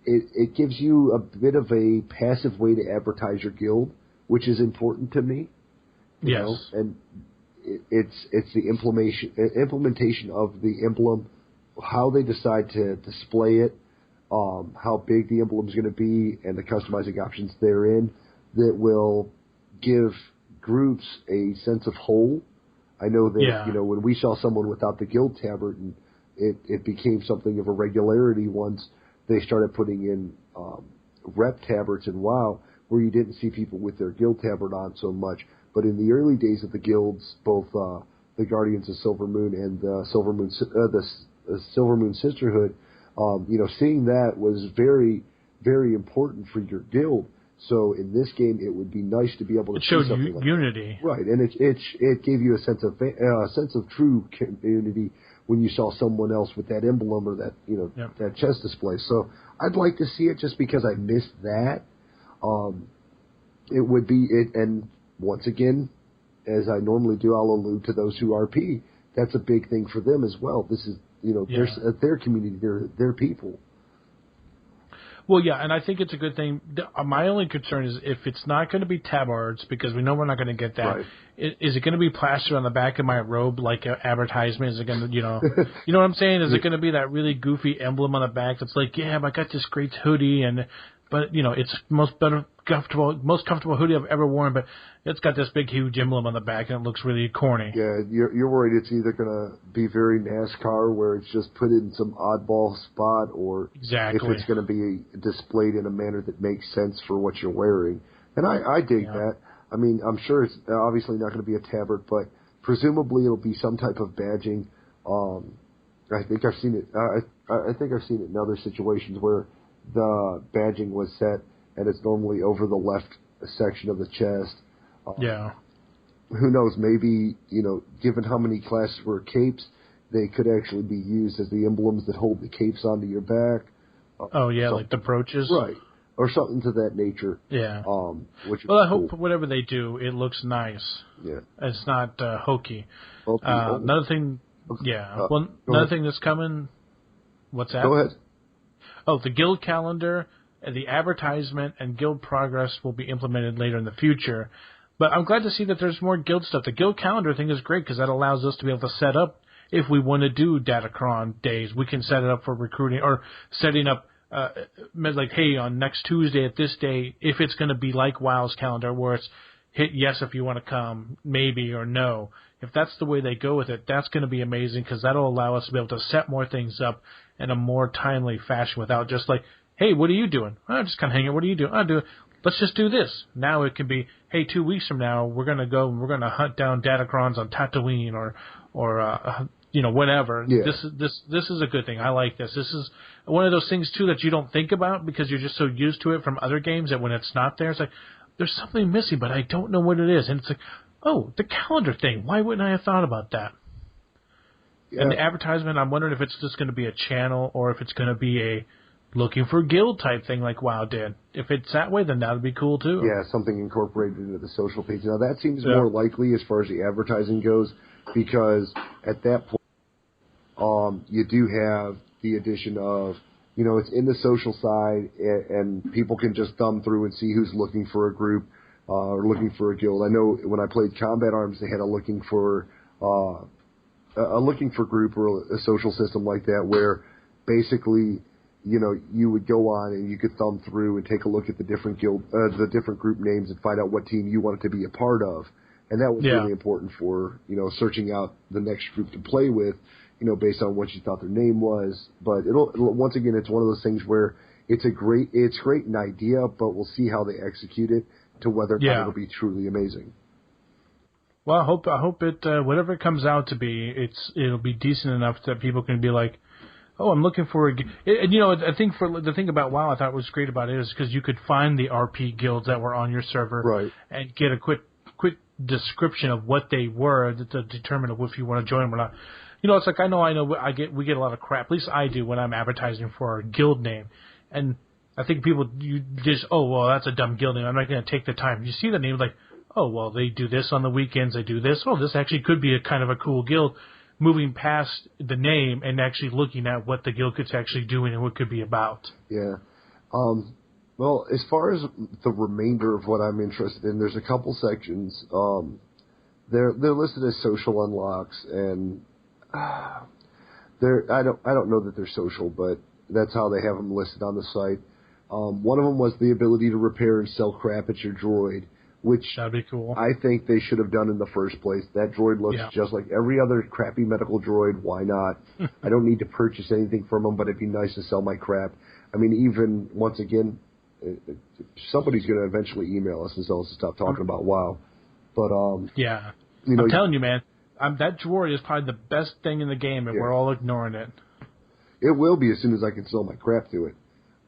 it gives you a bit of a passive way to advertise your guild, which is important to me. You know? And it's the implementation of the emblem, how they decide to display it, how big the emblem is going to be, and the customizing options therein that will give groups a sense of whole. I know that, when we saw someone without the guild tabard, and it became something of a regularity once they started putting in rep tabards in WoW, where you didn't see people with their guild tabard on so much. But in the early days of the guilds, both the Guardians of Silver Moon and the Silver Moon Sisterhood, seeing that was very, very important for your guild. So in this game, it would be nice to be able to see something like unity, that. Right? And it gave you a sense of true community when you saw someone else with that emblem or that that chest display. So I'd like to see it just because I missed that. It would be it, and once again, as I normally do, I'll allude to those who RP. That's a big thing for them as well. This is their community, their people. Well, yeah, and I think it's a good thing. My only concern is if it's not going to be tabards, because we know we're not going to get that. Right. Is it going to be plastered on the back of my robe like an advertisement? Is it going to, you know what I'm saying? Is it going to be that really goofy emblem on the back that's like, yeah, I got this great hoodie, but it's most comfortable hoodie I've ever worn, but it's got this big huge emblem on the back and it looks really corny. Yeah, you're worried it's either going to be very NASCAR where it's just put in some oddball spot, or Exactly. if it's going to be displayed in a manner that makes sense for what you're wearing. And I dig that. I mean, I'm sure it's obviously not going to be a tabard, but presumably it'll be some type of badging. I think I've seen it. I think I've seen it in other situations where the badging was set and it's normally over the left section of the chest. Who knows? Maybe, given how many classes were capes, they could actually be used as the emblems that hold the capes onto your back. Like the brooches, right? Or something to that nature. Yeah. I hope whatever they do, it looks nice. Yeah. It's not hokey. Another Another thing. Yeah. Another thing that's coming. What's that? Go ahead. Oh, the guild calendar, and the advertisement, and guild progress will be implemented later in the future. But I'm glad to see that there's more guild stuff. The guild calendar thing is great because that allows us to be able to set up, if we want to do Datacron days, we can set it up for recruiting or setting up. Like, hey, on next Tuesday at this day, if it's going to be like WoW's calendar, where it's hit yes if you want to come, maybe, or no. If that's the way they go with it, that's going to be amazing because that'll allow us to be able to set more things up in a more timely fashion without just like, hey, what are you doing? I'm just kind of hanging out. What are you doing? Let's just do this. Now it can be, hey, 2 weeks from now, we're going to go and we're going to hunt down Datacrons on Tatooine or whatever. Yeah. This is a good thing. I like this. This is one of those things, too, that you don't think about because you're just so used to it from other games that when it's not there, it's like, there's something missing, but I don't know what it is. And it's like, oh, the calendar thing. Why wouldn't I have thought about that? Yeah. And the advertisement, I'm wondering if it's just going to be a channel or if it's going to be a looking for guild type thing like WoW did. If it's that way, then that would be cool, too. Yeah, something incorporated into the social page. Now, that seems more likely as far as the advertising goes because at that point, you do have the addition of, it's in the social side, and people can just thumb through and see who's looking for a group or looking for a guild. I know when I played Combat Arms, they had a looking for group or a social system like that where basically, you would go on and you could thumb through and take a look at the different the different group names and find out what team you wanted to be a part of. And that was really important for, searching out the next group to play with, based on what you thought their name was. But it'll once again, it's one of those things where it's great an idea, but we'll see how they execute it to whether or not it'll be truly amazing. Well, I hope it whatever it comes out to be, it'll be decent enough that people can be like, oh, I'm looking for and I think for the thing about WoW I thought was great about it is because you could find the RP guilds that were on your server, right, and get a quick description of what they were to determine if you want to join them or not. It's like we get a lot of crap. At least I do when I'm advertising for our guild name, and I think people you just that's a dumb guild name. I'm not going to take the time. You see the name like, oh well, they do this on the weekends. They do this. Oh, this actually could be a kind of a cool guild. Moving past the name and actually looking at what the guild could actually doing and what it could be about. Yeah. Well, as far as the remainder of what I'm interested in, there's a couple sections. They're listed as social unlocks, and I don't know that they're social, but that's how they have them listed on the site. One of them was the ability to repair and sell crap at your droid, which that'd be cool. I think they should have done in the first place. That droid looks just like every other crappy medical droid. Why not? I don't need to purchase anything from them, but it'd be nice to sell my crap. I mean, even, once again, somebody's going to eventually email us and tell us to stop talking about WoW. But, I'm telling you, man, that droid is probably the best thing in the game, and we're all ignoring it. It will be as soon as I can sell my crap to it.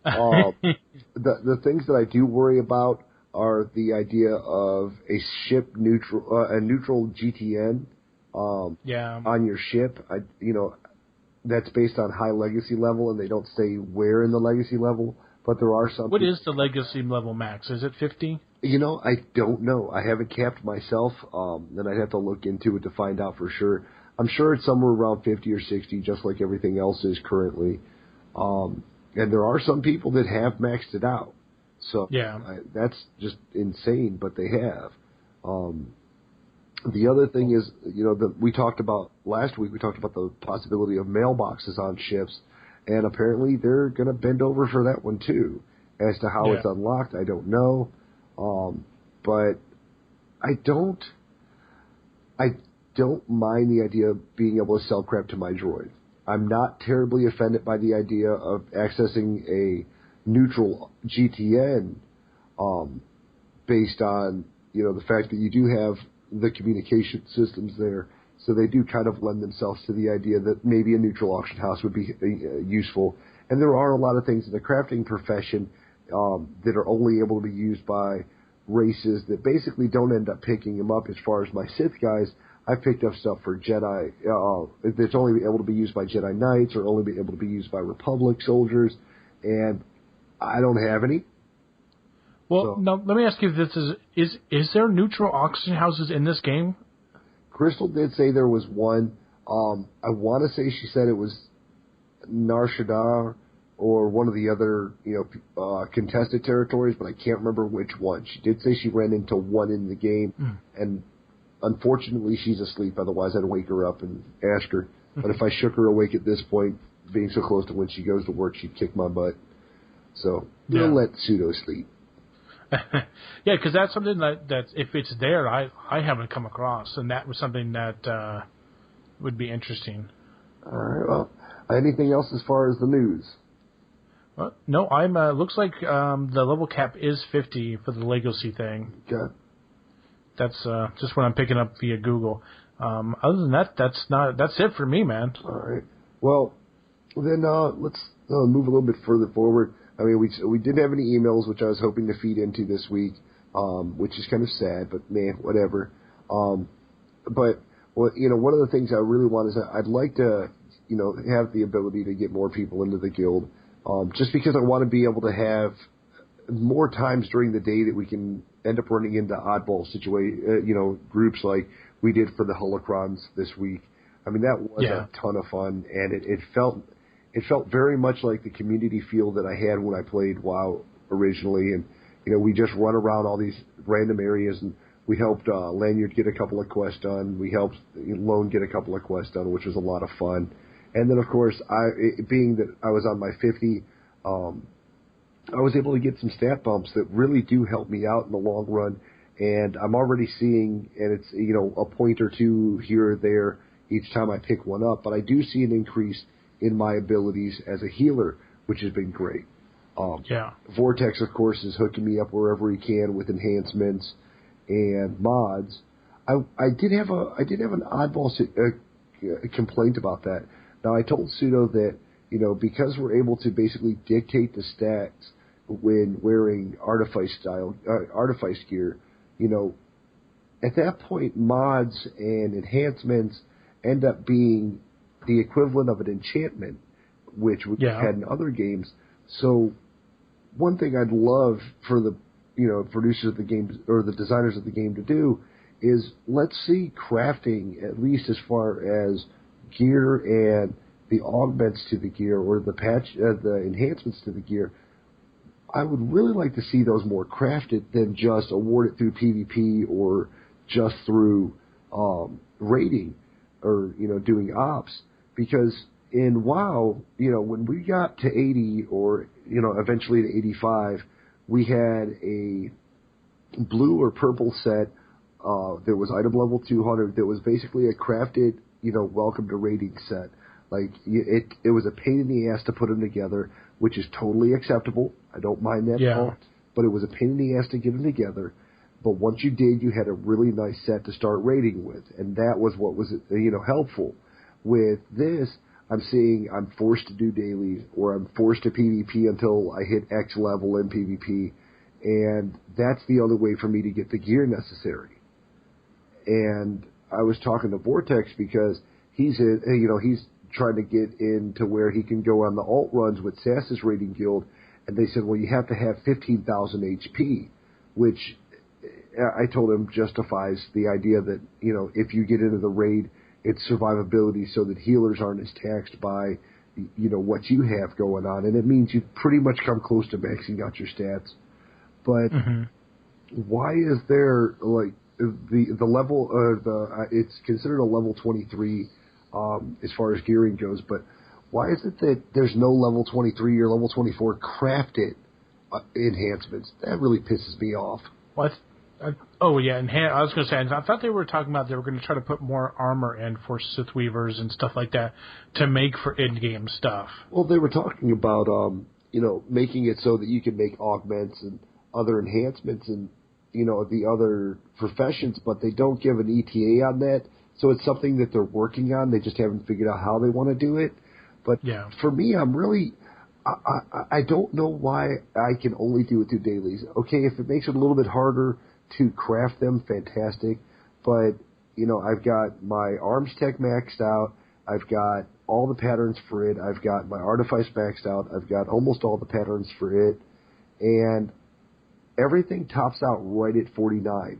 The things that I do worry about are the idea of a neutral GTN on your ship. That's based on high legacy level, and they don't say where in the legacy level, but there are some. What is the legacy level max? Is it 50? I don't know. I haven't capped myself, and I'd have to look into it to find out for sure. I'm sure it's somewhere around 50 or 60, just like everything else is currently. And And there are some people that have maxed it out. So yeah, that's just insane, but they have. The other thing is, we talked about last week, we talked about the possibility of mailboxes on ships, and apparently they're going to bend over for that one too. As to how it's unlocked, I don't know. But I don't mind the idea of being able to sell crap to my droid. I'm not terribly offended by the idea of accessing a neutral GTN based on, the fact that you do have the communication systems there. So they do kind of lend themselves to the idea that maybe a neutral auction house would be useful. And there are a lot of things in the crafting profession that are only able to be used by races that basically don't end up picking them up. As far as my Sith guys, I picked up stuff for Jedi that's only able to be used by Jedi Knights or only be able to be used by Republic soldiers, and I don't have any. Well, now, let me ask you if this is there neutral auction houses in this game? Crystal did say there was one. I want to say she said it was Nar Shaddaa or one of the other, contested territories, but I can't remember which one. She did say she ran into one in the game, and unfortunately she's asleep. Otherwise, I'd wake her up and ask her. But if I shook her awake at this point, being so close to when she goes to work, she'd kick my butt. So we'll let Pseudo sleep. Yeah, because that's something that if it's there, I haven't come across, and that was something that would be interesting. All right. Well, anything else as far as the news? No, I'm. Looks like the level cap is 50 for the Legacy thing. Okay. That's just what I'm picking up via Google. Other than that, that's it for me, man. All right. Well, then let's move a little bit further forward. I mean, we didn't have any emails, which I was hoping to feed into this week, which is kind of sad, but man, whatever. But one of the things I really want is I'd like to, have the ability to get more people into the guild. Just because I want to be able to have more times during the day that we can end up running into oddball groups like we did for the holocrons this week. I mean, that was a ton of fun, and it felt very much like the community feel that I had when I played WoW originally. And, we just run around all these random areas, and we helped Lanyard get a couple of quests done. We helped Lone get a couple of quests done, which was a lot of fun. And then, of course, being that I was on my 50, I was able to get some stat bumps that really do help me out in the long run. And I'm already seeing, and it's, a point or two here or there each time I pick one up. But I do see an increase in my abilities as a healer, which has been great. Vortex, of course, is hooking me up wherever he can with enhancements and mods. I did have an oddball complaint about that. Now, I told Pseudo that, because we're able to basically dictate the stats when wearing artifice gear, at that point, mods and enhancements end up being the equivalent of an enchantment, which we've had in other games. So one thing I'd love for the, producers of the game or the designers of the game to do is let's see crafting, at least as far as gear and the augments to the gear or the enhancements to the gear. I would really like to see those more crafted than just award it through PvP or just through raiding or doing ops. Because in WoW, when we got to 80 or eventually to 85, we had a blue or purple set that was item level 200 that was basically a crafted welcome to raiding set. Like, it was a pain in the ass to put them together, which is totally acceptable. I don't mind that at all. But it was a pain in the ass to get them together. But once you did, you had a really nice set to start raiding with. And that was what was, helpful. With this, I'm seeing I'm forced to do dailies or I'm forced to PvP until I hit X level in PvP. And that's the only way for me to get the gear necessary. And I was talking to Vortex because he's trying to get into where he can go on the alt runs with Sass's raiding guild, and they said, well, you have to have 15,000 HP, which I told him justifies the idea that, if you get into the raid, it's survivability so that healers aren't as taxed by, what you have going on, and it means you pretty much come close to maxing out your stats. But why is there like the level it's considered a level 23 as far as gearing goes, but why is it that there's no level 23 or level 24 crafted enhancements? That really pisses me off. What? I was going to say, I thought they were talking about they were going to try to put more armor in for Sith Weavers and stuff like that to make for in-game stuff. Well, they were talking about, making it so that you can make augments and other enhancements and, the other professions, but they don't give an ETA on that. So it's something that they're working on. They just haven't figured out how they want to do it. But for me, I'm really... I don't know why I can only do it through dailies. Okay, if it makes it a little bit harder to craft them, fantastic. But, I've got my arms tech maxed out. I've got all the patterns for it. I've got my artifice maxed out. I've got almost all the patterns for it. And everything tops out right at 49,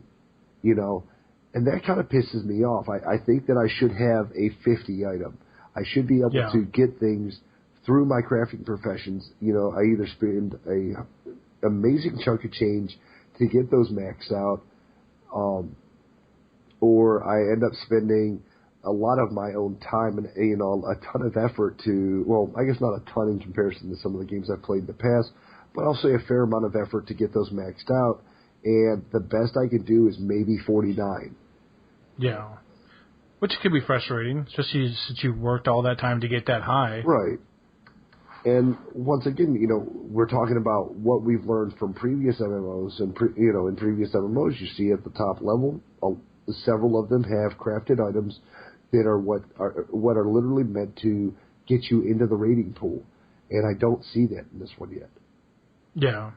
And that kind of pisses me off. I think that I should have a 50 item. I should be able to get things through my crafting professions. I either spend a amazing chunk of change to get those maxed out, or I end up spending a lot of my own time and a ton of effort to, well, I guess not a ton in comparison to some of the games I've played in the past, but I'll say a fair amount of effort to get those maxed out, and the best I can do is maybe 49. Yeah. Which could be frustrating, especially since you worked all that time to get that high. Right. And once again, we're talking about what we've learned from previous MMOs, and in previous MMOs, you see at the top level, several of them have crafted items that are what are literally meant to get you into the rating pool, and I don't see that in this one yet. Yeah.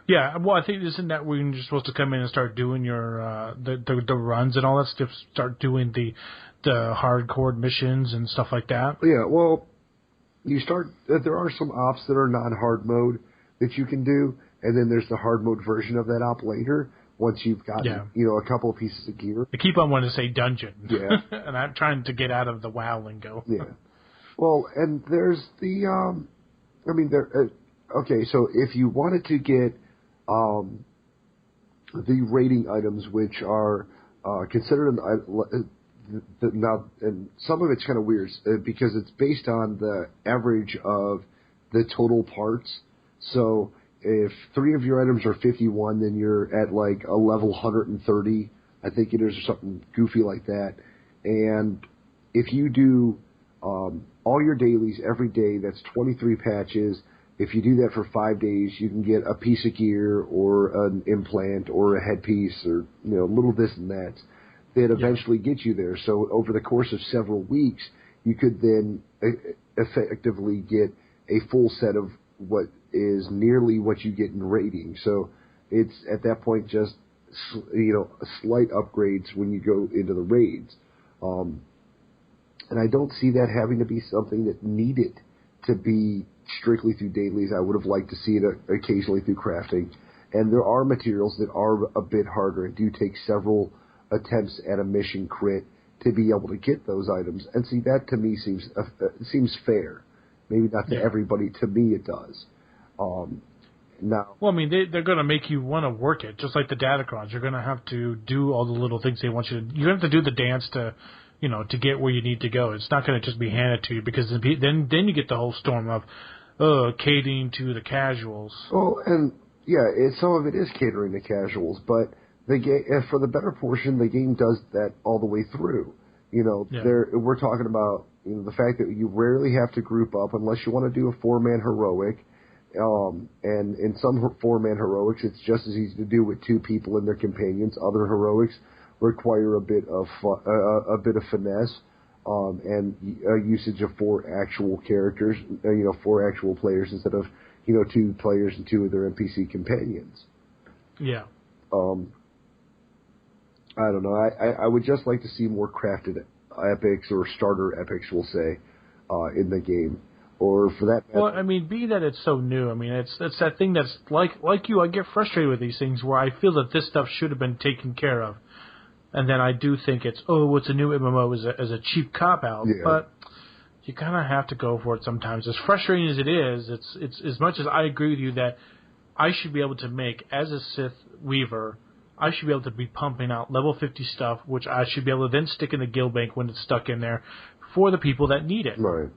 Yeah, well, I think isn't that when you're supposed to come in and start doing your the runs and all that stuff, start doing the hardcore missions and stuff like that? Yeah, well, there are some ops that are non-hard mode that you can do, and then there's the hard mode version of that op later once you've gotten a couple of pieces of gear. I keep on wanting to say dungeon. Yeah. And I'm trying to get out of the WoW lingo. Yeah. Well, and there's the okay, so if you wanted to get the rating items, which are considered now, and some of it's kind of weird because it's based on the average of the total parts. So if 3 of your items are 51, then you're at like a level 130, I think it is, or something goofy like that. And if you do all your dailies every day, that's 23 patches. If you do that for 5 days, you can get a piece of gear or an implant or a headpiece or little this and that eventually get you there. So over the course of several weeks, you could then effectively get a full set of what is nearly what you get in rating. So it's at that point just slight upgrades when you go into the raids. And I don't see that having to be something that needed to be strictly through dailies. I would have liked to see it occasionally through crafting. And there are materials that are a bit harder and do take several attempts at a mission crit to be able to get those items. And see, that to me seems fair. Maybe not to everybody. To me, it does. Now, well, I mean, they're going to make you want to work it, just like the Datacrons. You're going to have to do all the little things they want you to. You have to do the dance to get where you need to go. It's not going to just be handed to you, because then you get the whole storm of catering to the casuals. Well, and some of it is catering to casuals, but the game, for the better portion, the game does that all the way through. We're talking about the fact that you rarely have to group up unless you want to do a 4-man heroic. And in some 4-man heroics, it's just as easy to do with 2 people and their companions. Other heroics require a bit of finesse, and usage of 4 actual characters, 4 actual players instead of 2 players and 2 of their NPC companions. Yeah. I don't know. I would just like to see more crafted epics, or starter epics, we'll say, in the game. Or for that matter. Well, I mean, being that it's so new, I mean, it's that thing that's like you. I get frustrated with these things where I feel that this stuff should have been taken care of, and then I do think it's a new MMO as a cheap cop out. Yeah. But you kind of have to go for it sometimes. As frustrating as it is, it's as much as I agree with you that I should be able to make, as a Sith Weaver, I should be able to be pumping out level 50 stuff, which I should be able to then stick in the guild bank when it's stuck in there for the people that need it. Right.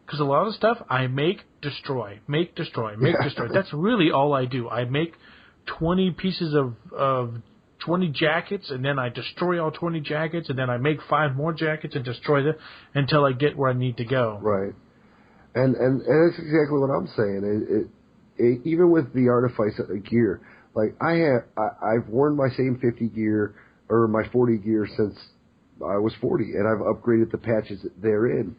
Because a lot of the stuff I make, destroy. That's really all I do. I make 20 pieces of 20 jackets, and then I destroy all 20 jackets, and then I make 5 more jackets and destroy them until I get where I need to go. Right. And that's exactly what I'm saying. Even with the artifice gear, like I've worn my same 50 gear or my 40 gear since I was 40, and I've upgraded the patches therein.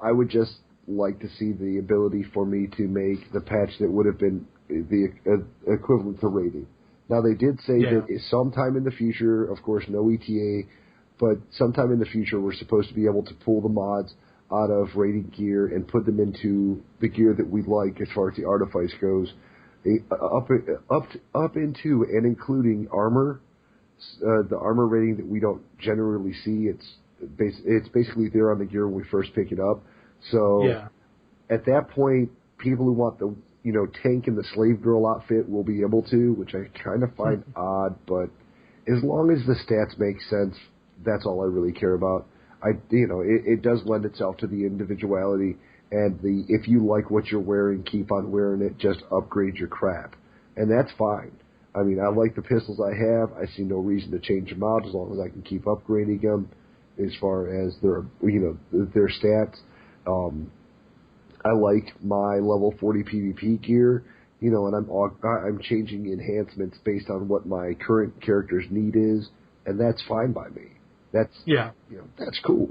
I would just like to see the ability for me to make the patch that would have been the equivalent to rating. Now, they did say that sometime in the future, of course, no ETA, but sometime in the future we're supposed to be able to pull the mods out of rating gear and put them into the gear that we like as far as the artifice goes, up into and including armor, the armor rating that we don't generally see. It's basically there on the gear when we first pick it up. So at that point, people who want the tank and the slave girl outfit will be able to, which I kind of find odd, but as long as the stats make sense, that's all I really care about. It does lend itself to the individuality and if you like what you're wearing, keep on wearing it, just upgrade your crap. And that's fine. I mean, I like the pistols I have. I see no reason to change them out as long as I can keep upgrading them as far as their stats. I like my level 40 PvP gear, and I'm changing enhancements based on what my current character's need is, and that's fine by me. That's cool.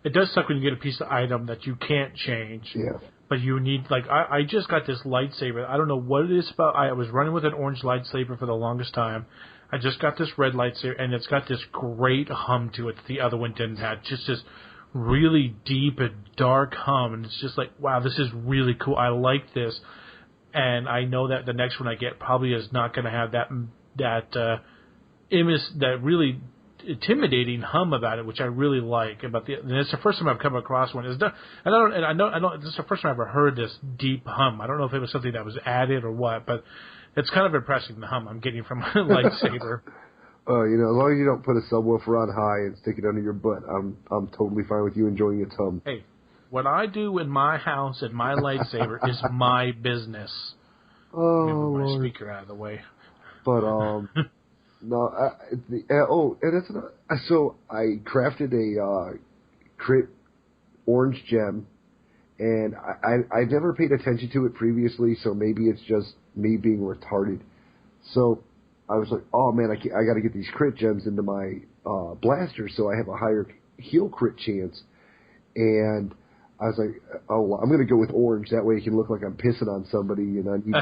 It does suck when you get a piece of item that you can't change. Yeah. But you need, I just got this lightsaber. I don't know what it is about. I was running with an orange lightsaber for the longest time. I just got this red lightsaber, and it's got this great hum to it that the other one didn't have. Just this really deep and dark hum, and it's just like, wow, this is really cool. I like this. And I know that the next one I get probably is not going to have that really intimidating hum about it, which I really like. And it's the first time I've come across one. I know this is the first time I've ever heard this deep hum. I don't know if it was something that was added or what, but it's kind of impressive, the hum I'm getting from my lightsaber. As long as you don't put a subwoofer on high and stick it under your butt, I'm totally fine with you enjoying its hum. Hey, what I do in my house and my lightsaber is my business. Oh, move my speaker out of the way. But so I crafted a crit orange gem, and I never paid attention to it previously, so maybe it's just me being retarded. So I was like, oh man, I got to get these crit gems into my blaster so I have a higher heal crit chance. And I was like, oh, I'm going to go with orange. That way it can look like I'm pissing on somebody and I need,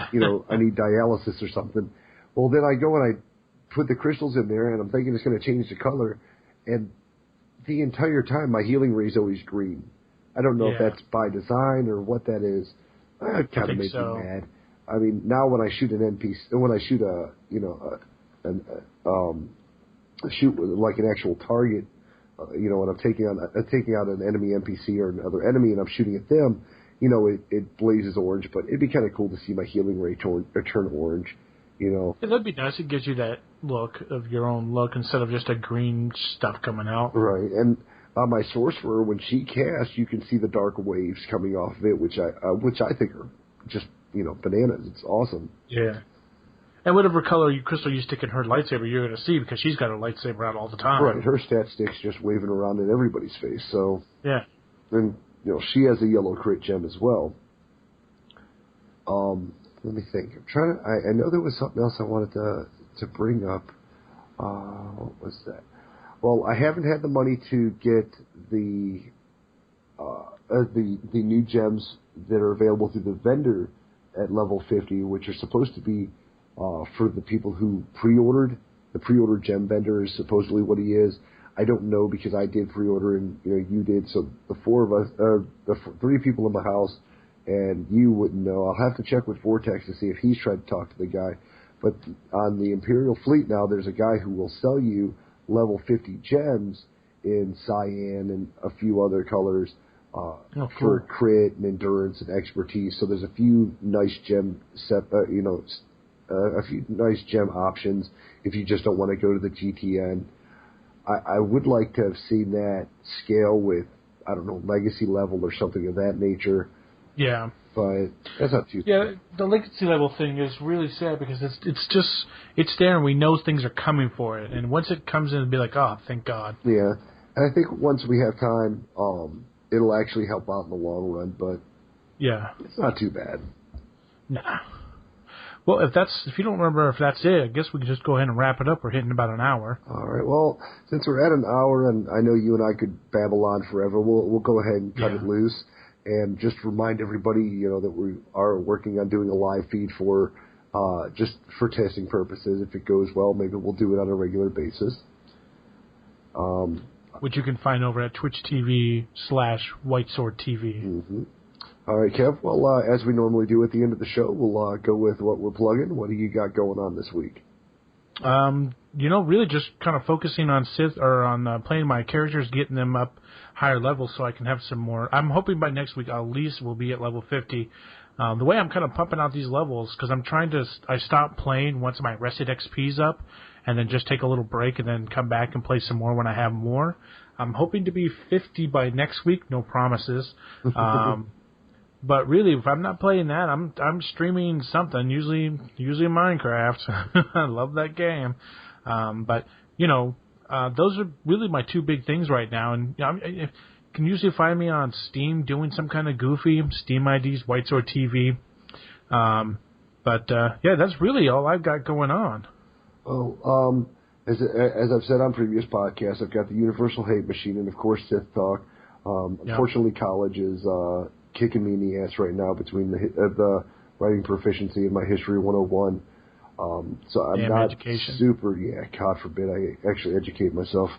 I need dialysis or something. Well, then I go and I put the crystals in there and I'm thinking it's going to change the color. And the entire time my healing ray is always green. I don't know if that's by design or what that is. It kind of makes me mad. I mean, now when I shoot an NPC, when I shoot shoot like an actual target, when I'm taking out an enemy NPC or another enemy and I'm shooting at them, it blazes orange. But it'd be kind of cool to see my healing ray turn orange. Yeah, that'd be nice. It gives you that look of your own look instead of just a green stuff coming out. Right, and my sorcerer, when she casts, you can see the dark waves coming off of it, which I think are just bananas. It's awesome. Yeah. And whatever color crystal you stick in her lightsaber, you're going to see because she's got her lightsaber out all the time. Right. Her stat stick's just waving around in everybody's face. So yeah. And she has a yellow crit gem as well. Let me think. I'm trying to. I know there was something else I wanted to bring up. What was that? Well, I haven't had the money to get the new gems that are available through the vendor at level 50, which are supposed to be for the people who pre-ordered. The pre-order gem vendor is supposedly what he is. I don't know because I did pre-order and you did. So the four of us, the three people in my house, and you wouldn't know. I'll have to check with Vortex to see if he's tried to talk to the guy. But on the Imperial Fleet now, there's a guy who will sell you level 50 gems in cyan and a few other colors for crit and endurance and expertise. So there's a few nice gem a few nice gem options if you just don't want to go to the GTN. I would like to have seen that scale with, I don't know, legacy level or something of that nature. Yeah. But that's not too Yeah, the legacy level thing is really sad because it's there and we know things are coming for it. And once it comes in, it'll be like, oh, thank God. Yeah. And I think once we have time, it'll actually help out in the long run, but yeah, it's not too bad. Nah. Well, if you don't remember if that's it, I guess we can just go ahead and wrap it up. We're hitting about an hour. All right. Well, since we're at an hour, and I know you and I could babble on forever, we'll go ahead and cut it loose, and just remind everybody, that we are working on doing a live feed for just for testing purposes. If it goes well, maybe we'll do it on a regular basis. Which you can find over at Twitch TV/WhiteSwordTV. Mm-hmm. All right, Kev. Well, as we normally do at the end of the show, we'll go with what we're plugging. What do you got going on this week? Really just kind of focusing on Sith or on playing my characters, getting them up higher levels so I can have some more. I'm hoping by next week at least we'll be at level 50. The way I'm kind of pumping out these levels because I stop playing once my rested XP's up, and then just take a little break and then come back and play some more when I have more. I'm hoping to be 50 by next week. No promises. But really, if I'm not playing that, I'm streaming something. Usually Minecraft. I love that game. But those are really my two big things right now. And you can usually find me on Steam doing some kind of goofy Steam IDs, WhiteSword TV. That's really all I've got going on. Oh, as I've said on previous podcasts, I've got the Universal Hate Machine and of course SithTalk. Unfortunately, college is kicking me in the ass right now between the writing proficiency and my History 101. So I'm not super, God forbid I actually educate myself.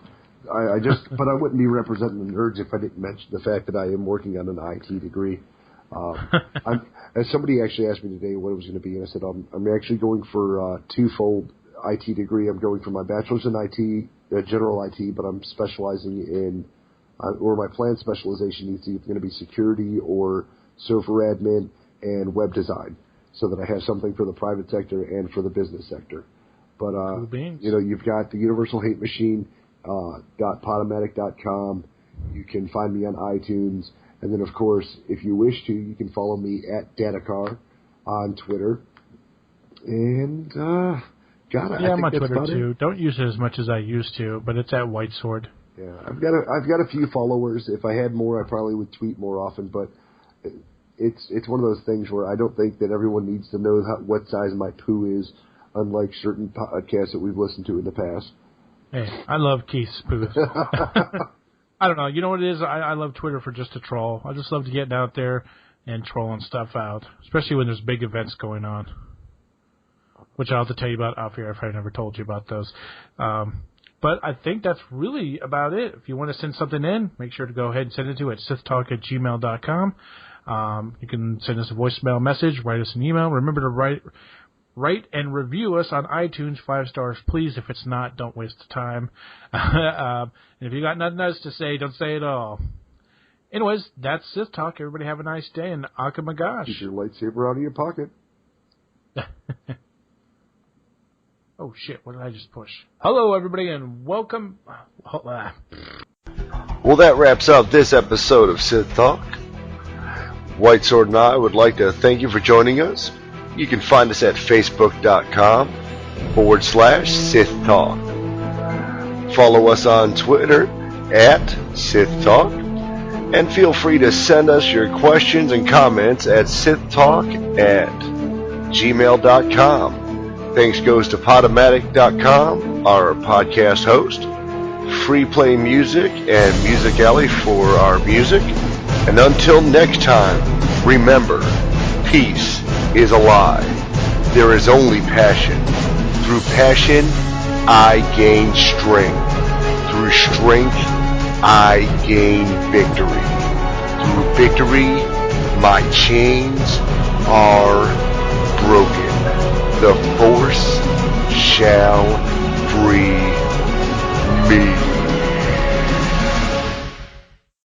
But I wouldn't be representing the nerds if I didn't mention the fact that I am working on an IT degree. As somebody actually asked me today what it was going to be, and I said I'm actually going for a twofold IT degree. I'm going for my bachelor's in IT, general IT, but I'm specializing in or my planned specialization is either going to be security or server admin and web design, so that I have something for the private sector and for the business sector. But you've got the Universal Hate Machine .podomatic.com. You can find me on iTunes, and then of course, if you wish to, you can follow me at Datacron on Twitter. And I think I'm on Twitter too. Don't use it as much as I used to, but it's at WhiteSword. Yeah, I've got a few followers. If I had more, I probably would tweet more often. But it's one of those things where I don't think that everyone needs to know what size my poo is, unlike certain podcasts that we've listened to in the past. Hey, I love Keith's poo. I don't know. You know what it is? I love Twitter for just a troll. I just love to get out there and trolling stuff out, especially when there's big events going on, which I'll have to tell you about off here if I never told you about those. But I think that's really about it. If you want to send something in, make sure to go ahead and send it to at SithTalk@gmail.com. You can send us a voicemail message, write us an email. Remember to rate and review us on iTunes, 5 stars, please. If it's not, don't waste the time. And if you got nothing else to say, don't say it all. Anyways, that's Sith Talk. Everybody have a nice day, and Akamagash. Keep your lightsaber out of your pocket. Oh, shit, what did I just push? Hello, everybody, and welcome. Well, that wraps up this episode of Sith Talk. White Sword and I would like to thank you for joining us. You can find us at facebook.com/Sith Talk. Follow us on Twitter at Sith Talk. And feel free to send us your questions and comments at SithTalk@gmail.com. Thanks goes to Podomatic.com, our podcast host, Free Play Music, and Music Alley for our music. And until next time, remember, peace is alive. There is only passion. Through passion, I gain strength. Through strength, I gain victory. Through victory, my chains are